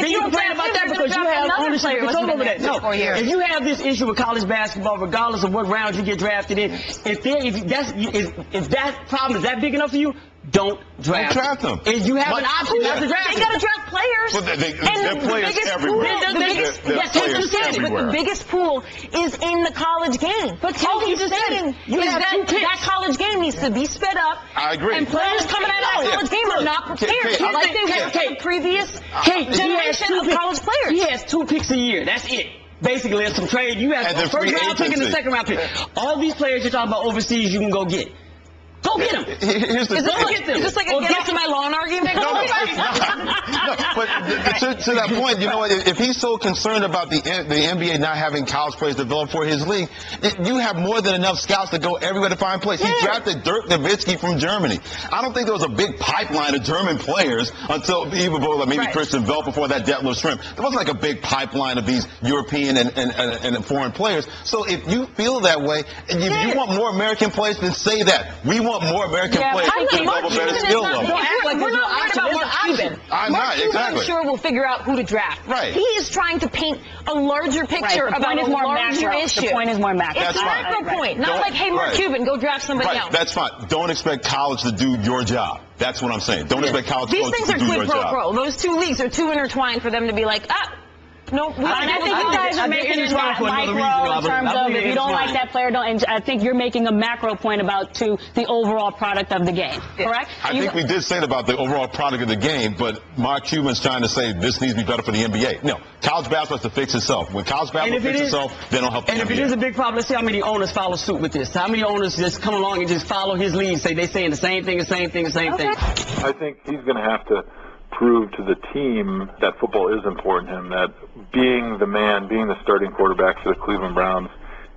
you complain about that because you have ownership control over that. No, if you have this issue with college basketball, regardless of what round you get drafted in, if that problem is that big enough for you, don't draft them. And you have an option not to draft. They got to draft players. But they're players everywhere. But the biggest pool is in the college game. But all he's saying is that college game needs to be sped up. I agree. And players coming out of that college game are not prepared. Like they were the previous generation of college players. He has 2 picks a year. That's it. Basically, there's some trade. You have the first round pick and the second round pick. All these players you're talking about overseas, you can go get. Go get them. Is this like a get to my lawn argument? No, but to that point, you know what? If he's so concerned about the NBA not having college players develop for his league, you have more than enough scouts to go everywhere to find players. He drafted Dirk Nowitzki from Germany. I don't think there was a big pipeline of German players until even maybe Christian Velt before that Detlef Schrempf. There wasn't like a big pipeline of these European and foreign players. So if you feel that way, and if you want more American players, then say that. We want more American players to develop a better skill level. We're not worried about Mark Cuban. I'm sure we'll figure out who to draft. Right. He is trying to paint a larger picture about a larger issue. The point is more macro. It's a macro point, not like, hey, Mark Cuban, go draft somebody else. That's fine. Don't expect college to do your job. That's what I'm saying. Don't expect college to do your job. These things are quid pro quo. Those 2 leagues are too intertwined for them to be like, no, I think you guys are making it micro in terms of if you don't like that player, don't. And I think you're making a macro point about the overall product of the game, correct? I think we did say it about the overall product of the game, but Mark Cuban's trying to say this needs to be better for the NBA. No, college basketball has to fix itself. When college basketball fixes itself, they don't help the NBA. And if it is a big problem, let's see how many owners follow suit with this. How many owners just come along and just follow his lead, they're saying the same thing, the same thing. I think he's going to have to prove to the team that football is important to him, that being the man, being the starting quarterback for the Cleveland Browns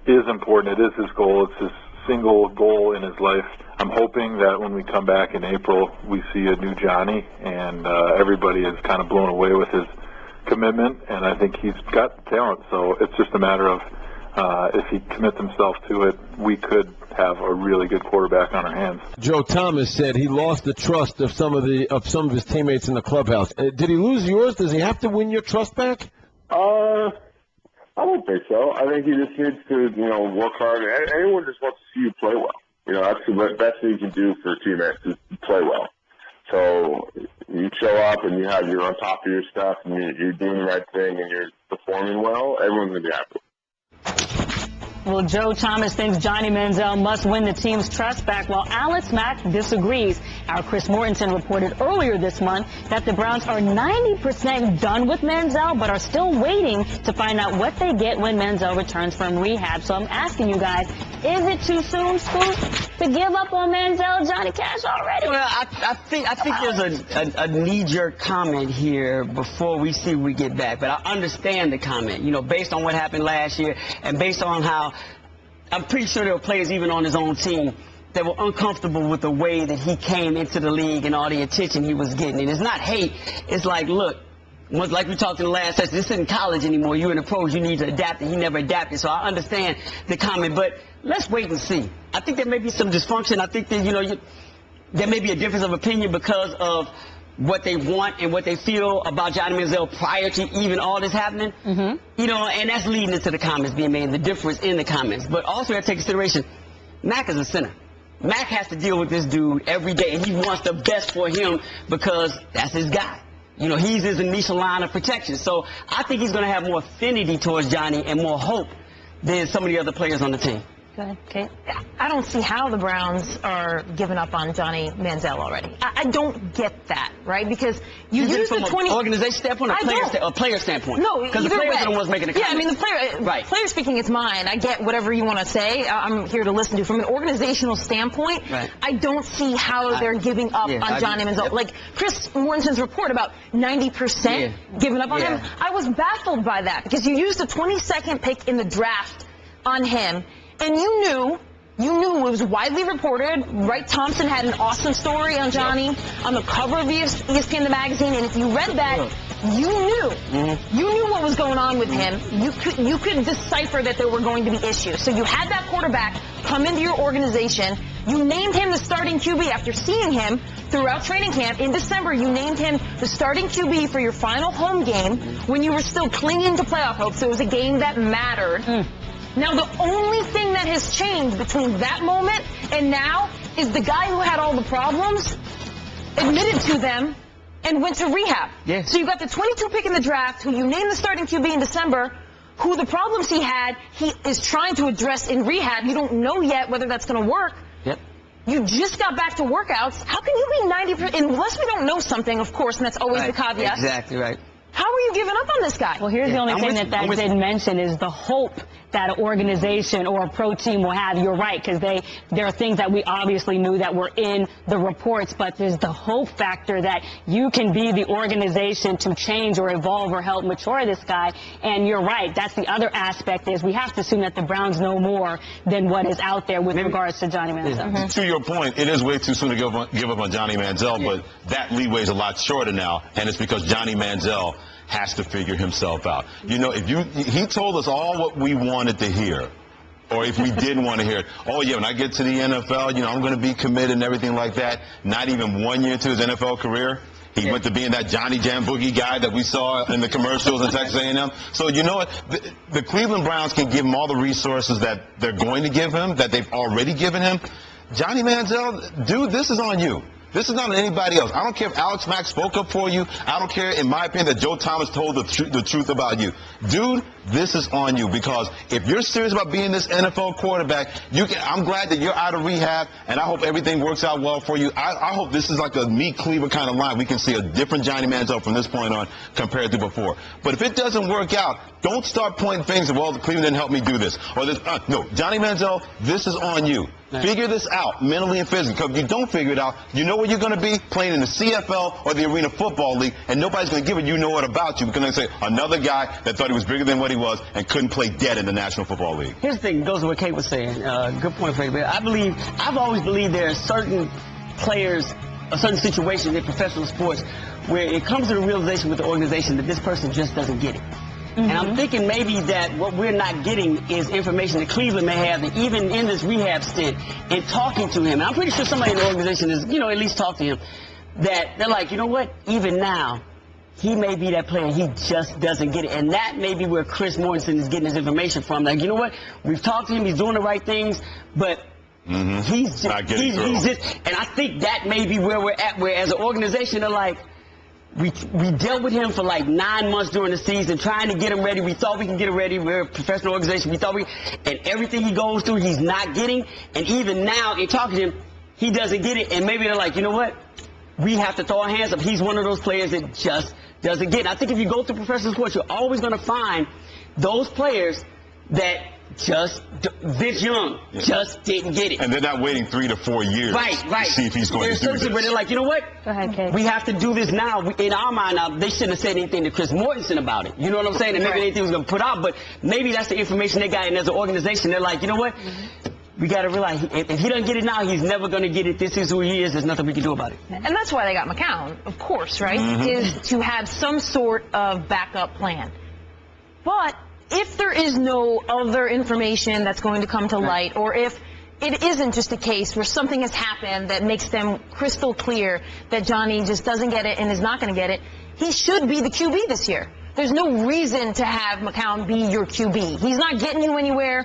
is important. It is his goal. It's his single goal in his life. I'm hoping that when we come back in April, we see a new Johnny, and everybody is kind of blown away with his commitment, and I think he's got talent. So it's just a matter of if he commits himself to it, we could have a really good quarterback on our hands. Joe Thomas said he lost the trust of some of his teammates in the clubhouse. Did he lose yours? Does he have to win your trust back? I don't think so. I think he just needs to, work hard. Anyone just wants to see you play well. That's the best thing you can do for teammates is play well. So you show up and you're on top of your stuff and you're doing the right thing and you're performing well, everyone's going to be happy. Well, Joe Thomas thinks Johnny Manziel must win the team's trust back, while Alex Mack disagrees. Our Chris Mortensen reported earlier this month that the Browns are 90% done with Manziel, but are still waiting to find out what they get when Manziel returns from rehab. So I'm asking you guys, is it too soon, Scoop, to give up on Manziel, Johnny Cash already? Well, I think there's a knee-jerk comment here before we see we get back. But I understand the comment, based on what happened last year and based on how I'm pretty sure there were players even on his own team that were uncomfortable with the way that he came into the league and all the attention he was getting. And it's not hate. It's like, look, like we talked in the last session, this isn't college anymore. You're in the pros. You need to adapt. And he never adapted. So I understand the comment. But let's wait and see. I think there may be some dysfunction. I think that, there may be a difference of opinion because of what they want and what they feel about Johnny Manziel prior to even all this happening. Mm-hmm. And that's leading into the comments being made, the difference in the comments. But also you have to take consideration, Mac is a center. Mac has to deal with this dude every day, and he wants the best for him because that's his guy. He's his initial line of protection. So I think he's going to have more affinity towards Johnny and more hope than some of the other players on the team. Go ahead, Kate. I don't see how the Browns are giving up on Johnny Manziel already. I don't get that, right? Because you use the 20 organization standpoint or player standpoint. No, because the players are the ones making the comments. Yeah, I mean the player speaking is mine. I get whatever you want to say. I'm here to listen to. From an organizational standpoint, I don't see how they're giving up on Johnny Manziel. Yep. Like Chris Mortensen's report about 90% giving up on him. I was baffled by that because you used the 22nd pick in the draft on him. And you knew it was widely reported. Wright Thompson had an awesome story on Johnny on the cover of ESPN the magazine. And if you read that, you knew what was going on with him. You could decipher that there were going to be issues. So you had that quarterback come into your organization. You named him the starting QB after seeing him throughout training camp. In December, you named him the starting QB for your final home game when you were still clinging to playoff hopes. So it was a game that mattered. Now, the only thing that has changed between that moment and now is the guy who had all the problems admitted to them and went to rehab. Yes. So you got the 22 pick in the draft, who you named the starting QB in December, who the problems he had, he is trying to address in rehab. You don't know yet whether that's going to work. Yep. You just got back to workouts. How can you be 90%, unless we don't know something, of course, and that's always the caveat. Exactly right. How are you giving up on this guy? Well, here's the only thing that didn't mention is the hope that an organization or a pro team will have. You're right, because there are things that we obviously knew that were in the reports, but there's the hope factor that you can be the organization to change or evolve or help mature this guy. And you're right, that's the other aspect is we have to assume that the Browns know more than what is out there with regards to Johnny Manziel. To your point, it is way too soon to give up on Johnny Manziel, but that leeway is a lot shorter now, and it's because Johnny Manziel has to figure himself out. You know, he told us all what we wanted to hear, or if we didn't want to hear it. Oh yeah, when I get to the NFL, you know, I'm going to be committed and everything like that. Not even 1 year into his NFL career, he went to being that Johnny Jam Boogie guy that we saw in the commercials in Texas A&M. So you know what? The Cleveland Browns can give him all the resources that they're going to give him, that they've already given him. Johnny Manziel, dude, this is on you. This is not on anybody else. I don't care if Alex Mack spoke up for you. I don't care, in my opinion, that Joe Thomas told the truth about you. Dude, this is on you, because if you're serious about being this NFL quarterback, I'm glad that you're out of rehab, and I hope everything works out well for you. I hope this is like a meat cleaver kind of line. We can see a different Johnny Manziel from this point on compared to before. But if it doesn't work out, don't start pointing fingers of, well, Cleveland didn't help me do this. Or this. No, Johnny Manziel, this is on you. Figure this out mentally and physically, because if you don't figure it out, you know where you're going to be, playing in the CFL or the Arena Football League, and nobody's going to give it you know what about you. Because they're going to say another guy that thought he was bigger than what he was and couldn't play dead in the National Football League. Here's the thing, goes to what Kate was saying. Good point, Freddie. I've always believed there are certain players, or certain situations in professional sports where it comes to the realization with the organization that this person just doesn't get it. And I'm thinking maybe that what we're not getting is information that Cleveland may have, that even in this rehab stint, in talking to him, and I'm pretty sure somebody in the organization is, you know, at least talk to him, that they're like, you know what, even now, he may be that player, he just doesn't get it. And that may be where Chris Mortensen is getting his information from. Like, you know what, we've talked to him, he's doing the right things, but he's just, and I think that may be where we're at, where as an organization, they're like, we dealt with him for like 9 months during the season, trying to get him ready. We thought we could get him ready. We're a professional organization. And everything he goes through, he's not getting. And even now, in talking to him, he doesn't get it. And maybe they're like, you know what? We have to throw our hands up. He's one of those players that just doesn't get it. I think if you go through professional sports, you're always going to find those players that just, this young, just didn't get it. And they're not waiting 3 to 4 years to see if he's going to do this. Where they're like, you know what? Go ahead, Kate. We have to do this now. In our mind, now, they shouldn't have said anything to Chris Mortensen about it. You know what I'm saying? And maybe anything was going to put out, but maybe that's the information they got. And as an organization, they're like, you know what? We got to realize if he doesn't get it now, he's never going to get it. This is who he is. There's nothing we can do about it. And that's why they got McCown, of course, right? Is to have some sort of backup plan. But if there is no other information that's going to come to light, or if it isn't just a case where something has happened that makes them crystal clear that Johnny just doesn't get it and is not going to get it, he should be the QB this year. There's no reason to have McCown be your QB. He's not getting you anywhere.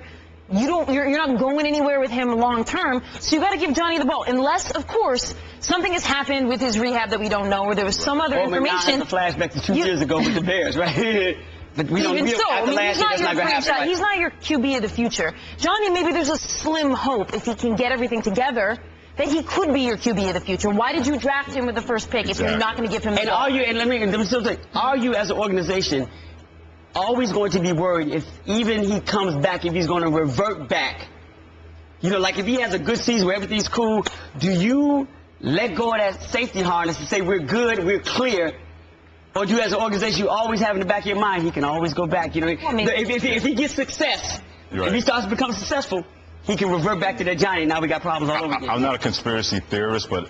You're not going anywhere with him long term, so you got to give Johnny the ball. Unless, of course, something has happened with his rehab that we don't know, or there was some other information. That's a flashback to 2 years ago with the Bears, right? But he's not your QB of the future. Johnny, maybe there's a slim hope if he can get everything together that he could be your QB of the future. Why did you draft him with the first pick if you're not going to give him the ball? Are you as an organization always going to be worried if even he comes back, if he's going to revert back? You know, like if he has a good season where everything's cool, do you let go of that safety harness and say we're good, we're clear? Or do you, as an organization, you always have in the back of your mind, he can always go back. You know, if he gets success, if he starts to become successful, he can revert back to that Johnny. Now we got problems all over again. I'm not a conspiracy theorist, but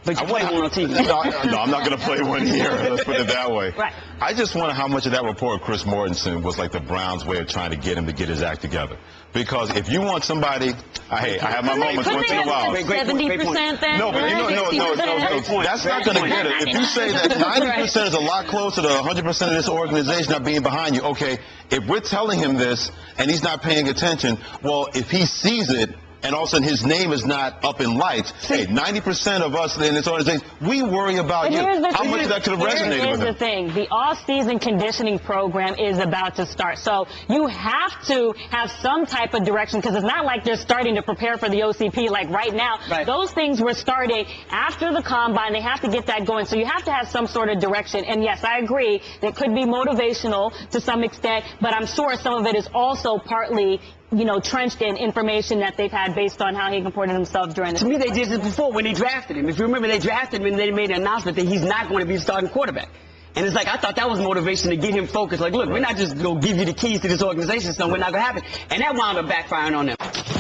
you play one on TV. No, I'm not going to play one here. Let's put it that way. Right. I just wonder how much of that report of Chris Mortensen was like the Browns' way of trying to get him to get his act together. Because if you want somebody, I have my moments once in a while. 70% then? No, but no, that's not going to get it. If you say that 90% is a lot closer to 100% of this organization not being behind you, okay, if we're telling him this and he's not paying attention, well, if he sees it and all of a sudden his name is not up in lights. Hey, 90% of us in this organization, we worry about you. How much of that could have resonated with him? Here's the thing. The off-season conditioning program is about to start. So you have to have some type of direction, because it's not like they're starting to prepare for the OCP like right now. Right. Those things were starting after the combine. They have to get that going. So you have to have some sort of direction. And yes, I agree, that could be motivational to some extent, but I'm sure some of it is also partly, you know, trenched in information that they've had based on how he comported himself during the To me, they did this before when they drafted him. If you remember, they drafted him and they made an announcement that he's not going to be the starting quarterback. And it's like, I thought that was motivation to get him focused. Like, look, we're not just going to give you the keys to this organization, so we're not going to happen. And that wound up backfiring on them.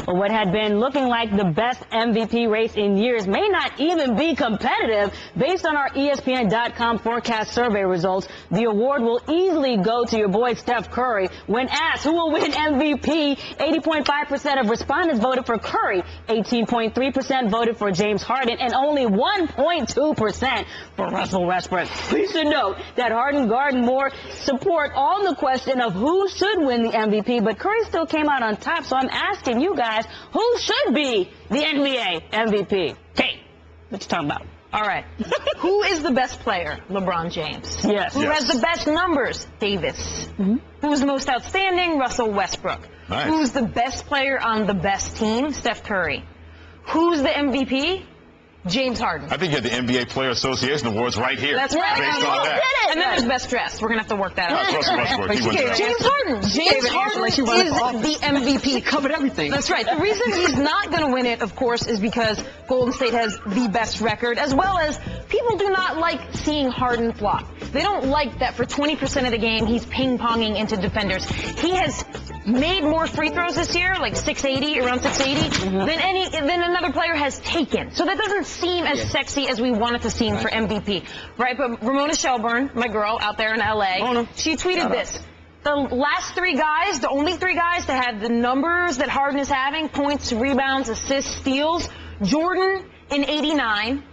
Well, what had been looking like the best MVP race in years may not even be competitive. Based on our ESPN.com forecast survey results, the award will easily go to your boy Steph Curry. When asked who will win MVP, 80.5% of respondents voted for Curry, 18.3% voted for James Harden, and only 1.2% for Russell Westbrook. We should note that Harden garnered more support on the question of who should win the MVP, but Curry still came out on top. So I'm asking you guys, who should be the NBA MVP? Kate, what you talking about? All right. Who is the best player? LeBron James. Yes. Who has the best numbers? Davis. Who's most outstanding? Russell Westbrook. Nice. Who's the best player on the best team? Steph Curry. Who's the MVP? James Harden. I think you had the NBA Player Association Awards right here. That's right. Based on that. And then there's best dressed. We're going to have to work that out. Russell Westbrook, he wins that. James Harden. James Harden is the MVP. He covered everything. That's right. The reason he's not going to win it, of course, is because Golden State has the best record, as well as people do not like seeing Harden flop. They don't like that for 20% of the game he's ping-ponging into defenders. He has made more free throws this year, like 680, around 680, than another player has taken. So that doesn't seem as sexy as we want it to seem for MVP, right? But Ramona Shelburne, my girl out there in LA, she tweeted this. The last three guys, the only three guys to have the numbers that Harden is having, points, rebounds, assists, steals, Jordan in 89,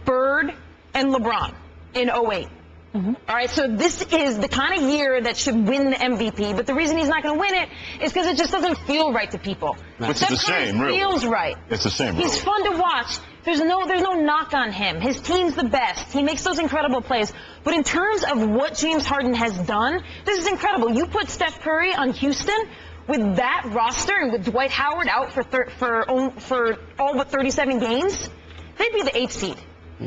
Bird, and LeBron in 08. All right, so this is the kind of year that should win the MVP, but the reason he's not going to win it is because it just doesn't feel right to people. Which is a shame, really. Feels right. It's a shame, really. He's fun to watch. There's no knock on him. His team's the best. He makes those incredible plays. But in terms of what James Harden has done, this is incredible. You put Steph Curry on Houston with that roster and with Dwight Howard out for all but 37 games, they'd be the 8th seed.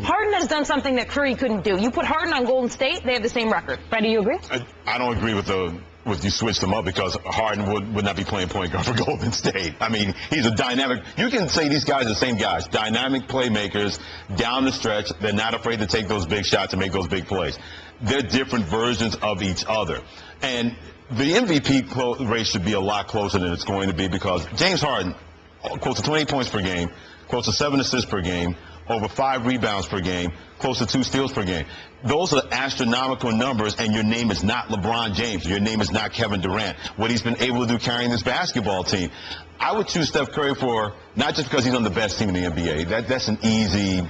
Harden has done something that Curry couldn't do. You put Harden on Golden State, they have the same record. Freddie, you agree? I don't agree with you switch them up, because Harden would not be playing point guard for Golden State. I mean, he's a dynamic. You can say these guys are the same guys, dynamic playmakers down the stretch. They're not afraid to take those big shots and make those big plays. They're different versions of each other. And the MVP race should be a lot closer than it's going to be, because James Harden, close to 28 points per game, close to 7 assists per game, over 5 rebounds per game, close to 2 steals per game. Those are astronomical numbers, and your name is not LeBron James. Your name is not Kevin Durant. What he's been able to do carrying this basketball team. I would choose Steph Curry for, not just because he's on the best team in the NBA. That's an easy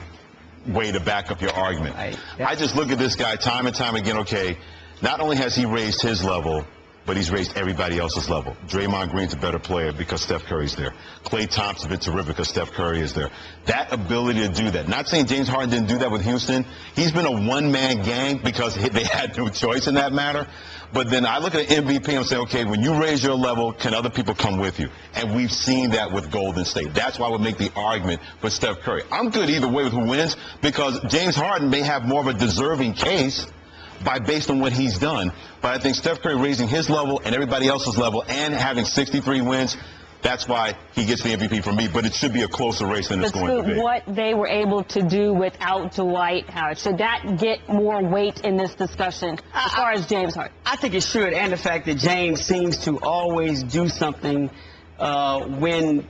way to back up your argument. I just look at this guy time and time again, okay, not only has he raised his level, but he's raised everybody else's level. Draymond Green's a better player because Steph Curry's there. Klay Thompson's been terrific because Steph Curry is there. That ability to do that. Not saying James Harden didn't do that with Houston. He's been a one-man gang because they had no choice in that matter. But then I look at an MVP and say, okay, when you raise your level, can other people come with you? And we've seen that with Golden State. That's why we make the argument for Steph Curry. I'm good either way with who wins, because James Harden may have more of a deserving case based on what he's done. But I think Steph Curry raising his level and everybody else's level and having 63 wins, that's why he gets the MVP from me. But it should be a closer race than it's going to be. What they were able to do without Dwight Howard, should that get more weight in this discussion as far as James Harden? I think it should, and the fact that James seems to always do something when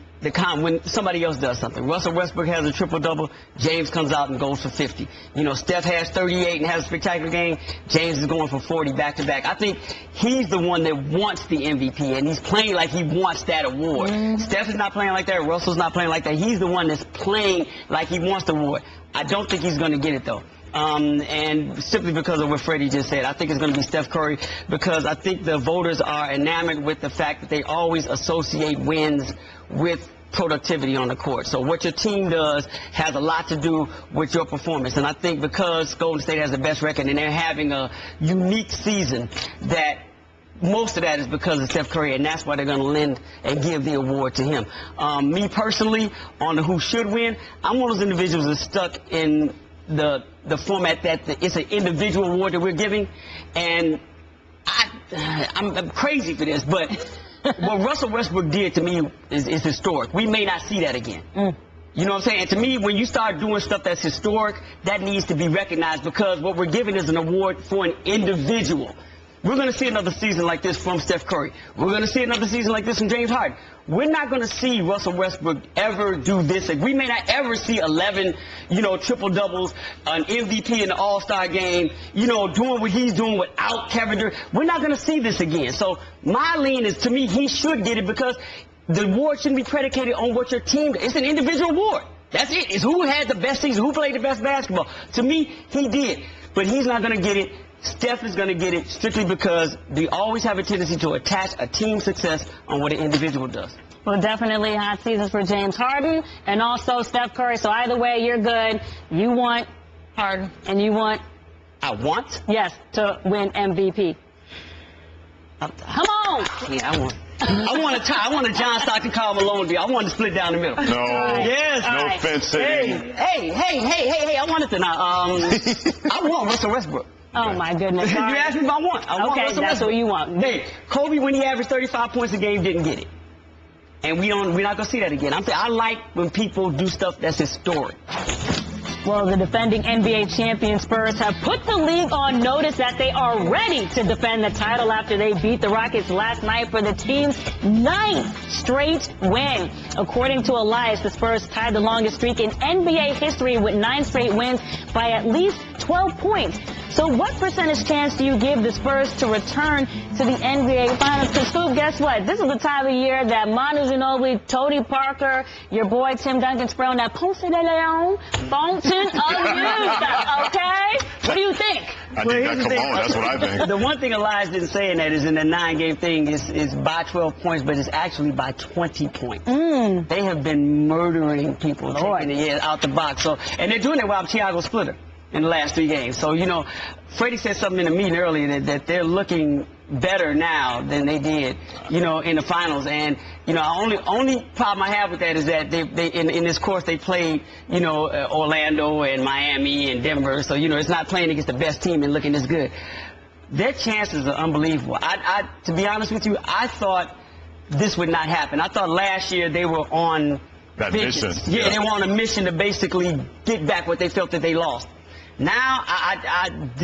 somebody else does something. Russell Westbrook has a triple-double, James comes out and goes for 50. You know, Steph has 38 and has a spectacular game. James is going for 40 back-to-back. I think he's the one that wants the MVP, and he's playing like he wants that award. Steph is not playing like that. Russell's not playing like that. He's the one that's playing like he wants the award. I don't think he's going to get it, though. And simply because of what Freddie just said, I think it's going to be Steph Curry, because I think the voters are enamored with the fact that they always associate wins with productivity on the court. So what your team does has a lot to do with your performance. And I think because Golden State has the best record and they're having a unique season, that most of that is because of Steph Curry, and that's why they're going to lend and give the award to him. Me personally, on the who should win, I'm one of those individuals that's stuck in the format that it's an individual award that we're giving, and I'm crazy for this, but what Russell Westbrook did to me is historic. We may not see that again. You know what I'm saying? And to me, when you start doing stuff that's historic, that needs to be recognized, because what we're giving is an award for an individual. We're going to see another season like this from Steph Curry. We're going to see another season like this from James Harden. We're not going to see Russell Westbrook ever do this. We may not ever see 11, triple-doubles, an MVP in the All-Star game, doing what he's doing without Kevin Durant. We're not going to see this again. So my lean is, to me, he should get it, because the award shouldn't be predicated on what your team does. It's an individual award. That's it. It's who had the best season, who played the best basketball. To me, he did. But he's not going to get it. Steph is going to get it strictly because they always have a tendency to attach a team success on what an individual does. Well, definitely hot seasons for James Harden and also Steph Curry. So either way, you're good. You want Harden and you want... I want? Yes, to win MVP. Come on! Yeah, I want a tie. I want a John Stockton, Karl Malone deal. I want to split down the middle. No. Yes. No fencing. Hey, I want it to now. I want Russell Westbrook. Oh, my goodness. You asked me if I want. I want okay, Russell that's Westbrook. what you want. Hey, Kobe, when he averaged 35 points a game, didn't get it. And we're not going to see that again. I like when people do stuff that's historic. Well, the defending NBA champion Spurs have put the league on notice that they are ready to defend the title after they beat the Rockets last night for the team's 9th straight win. According to Elias, the Spurs tied the longest streak in NBA history with 9 straight wins by at least 12 points. So what percentage chance do you give the Spurs to return to the NBA Finals? Because, Scoop, guess what? This is the time of year that Manu Ginobili, Tony Parker, your boy Tim Duncan Sproul, that Ponce de Leon, Fountain of Youth, okay? What do you think? I think that cologne, that's what I think. The one thing Elias didn't say in that is in the 9-game thing is by 12 points, but it's actually by 20 points. They have been murdering people, taking it out the box. So, and they're doing it while Thiago Splitter in the last 3 games. So, Freddie said something in the meeting earlier that they're looking better now than they did, in the finals. And, only problem I have with that is that they in this course they played, Orlando and Miami and Denver. So, it's not playing against the best team and looking this good. Their chances are unbelievable. To be honest with you, I thought this would not happen. I thought last year they were on that mission. Yeah, they were on a mission to basically get back what they felt that they lost. Now,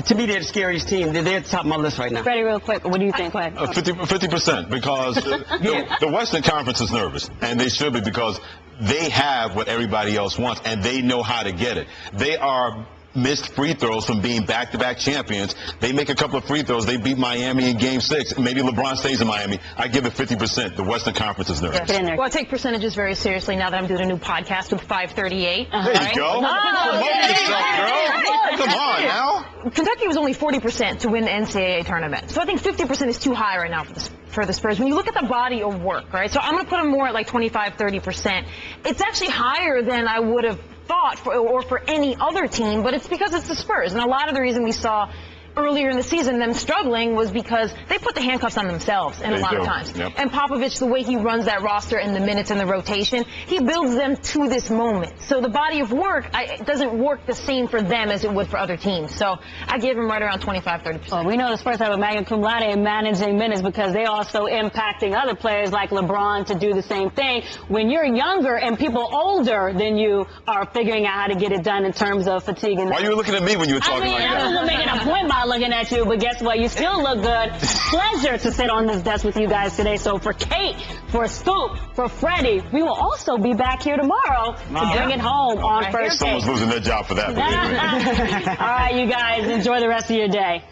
to me, they're the scariest team. They're at the top of my list right now. Freddie, real quick, what do you think? Go ahead. 50%, because the Western Conference is nervous, and they should be, because they have what everybody else wants, and they know how to get it. They are missed free throws from being back-to-back champions. They make a couple of free throws. They beat Miami in Game 6. Maybe LeBron stays in Miami. I give it 50%. The Western Conference is nervous. Well, I take percentages very seriously now that I'm doing a new podcast with 538. There you go. Promote yourself, girl. Come on now. Kentucky was only 40% to win the NCAA tournament. So I think 50% is too high right now for the Spurs. When you look at the body of work, right? So I'm going to put them more at like 25, 30%. It's actually higher than I would have thought for any other team, but it's because it's the Spurs. And a lot of the reason we saw earlier in the season them struggling was because they put the handcuffs on themselves a lot of times. Yep. And Popovich, the way he runs that roster and the minutes and the rotation, he builds them to this moment. So the body of work it doesn't work the same for them as it would for other teams. So I give them right around 25, 30%. Well, we know the Spurs have a magna cum laude in managing minutes because they're also impacting other players like LeBron to do the same thing. When you're younger and people older than you are figuring out how to get it done in terms of fatigue. And why are you looking at me when you were talking like that? I wasn't making a point by looking at you, but guess what? You still look good. Pleasure to sit on this desk with you guys today. So for Kate, for Scoop, for Freddie, we will also be back here tomorrow to bring it home on First Take. Someone's losing their job for that, believe me. All right, you guys, enjoy the rest of your day.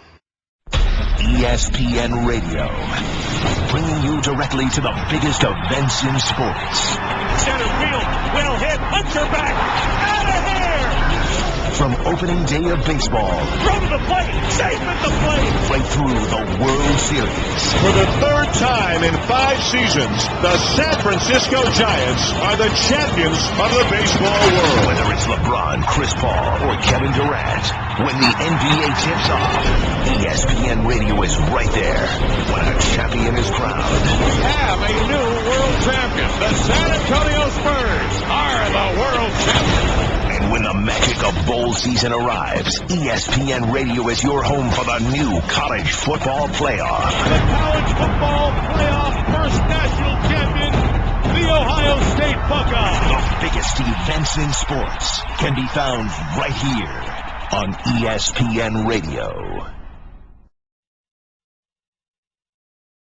ESPN Radio, bringing you directly to the biggest events in sports. Center field, well hit, Hunter back, out of here! From opening day of baseball. Throw to the plate. Safe at the plate. Right through the World Series. For the third time in 5 seasons, the San Francisco Giants are the champions of the baseball world. Whether it's LeBron, Chris Paul, or Kevin Durant, when the NBA tips off, ESPN Radio is right there when a champion is crowned. We have a new world champion. The San Antonio Spurs are the world champions. And when the magic of bowl season arrives, ESPN Radio is your home for the new college football playoff. The college football playoff first national champion, the Ohio State Buckeyes. The biggest events in sports can be found right here on ESPN Radio.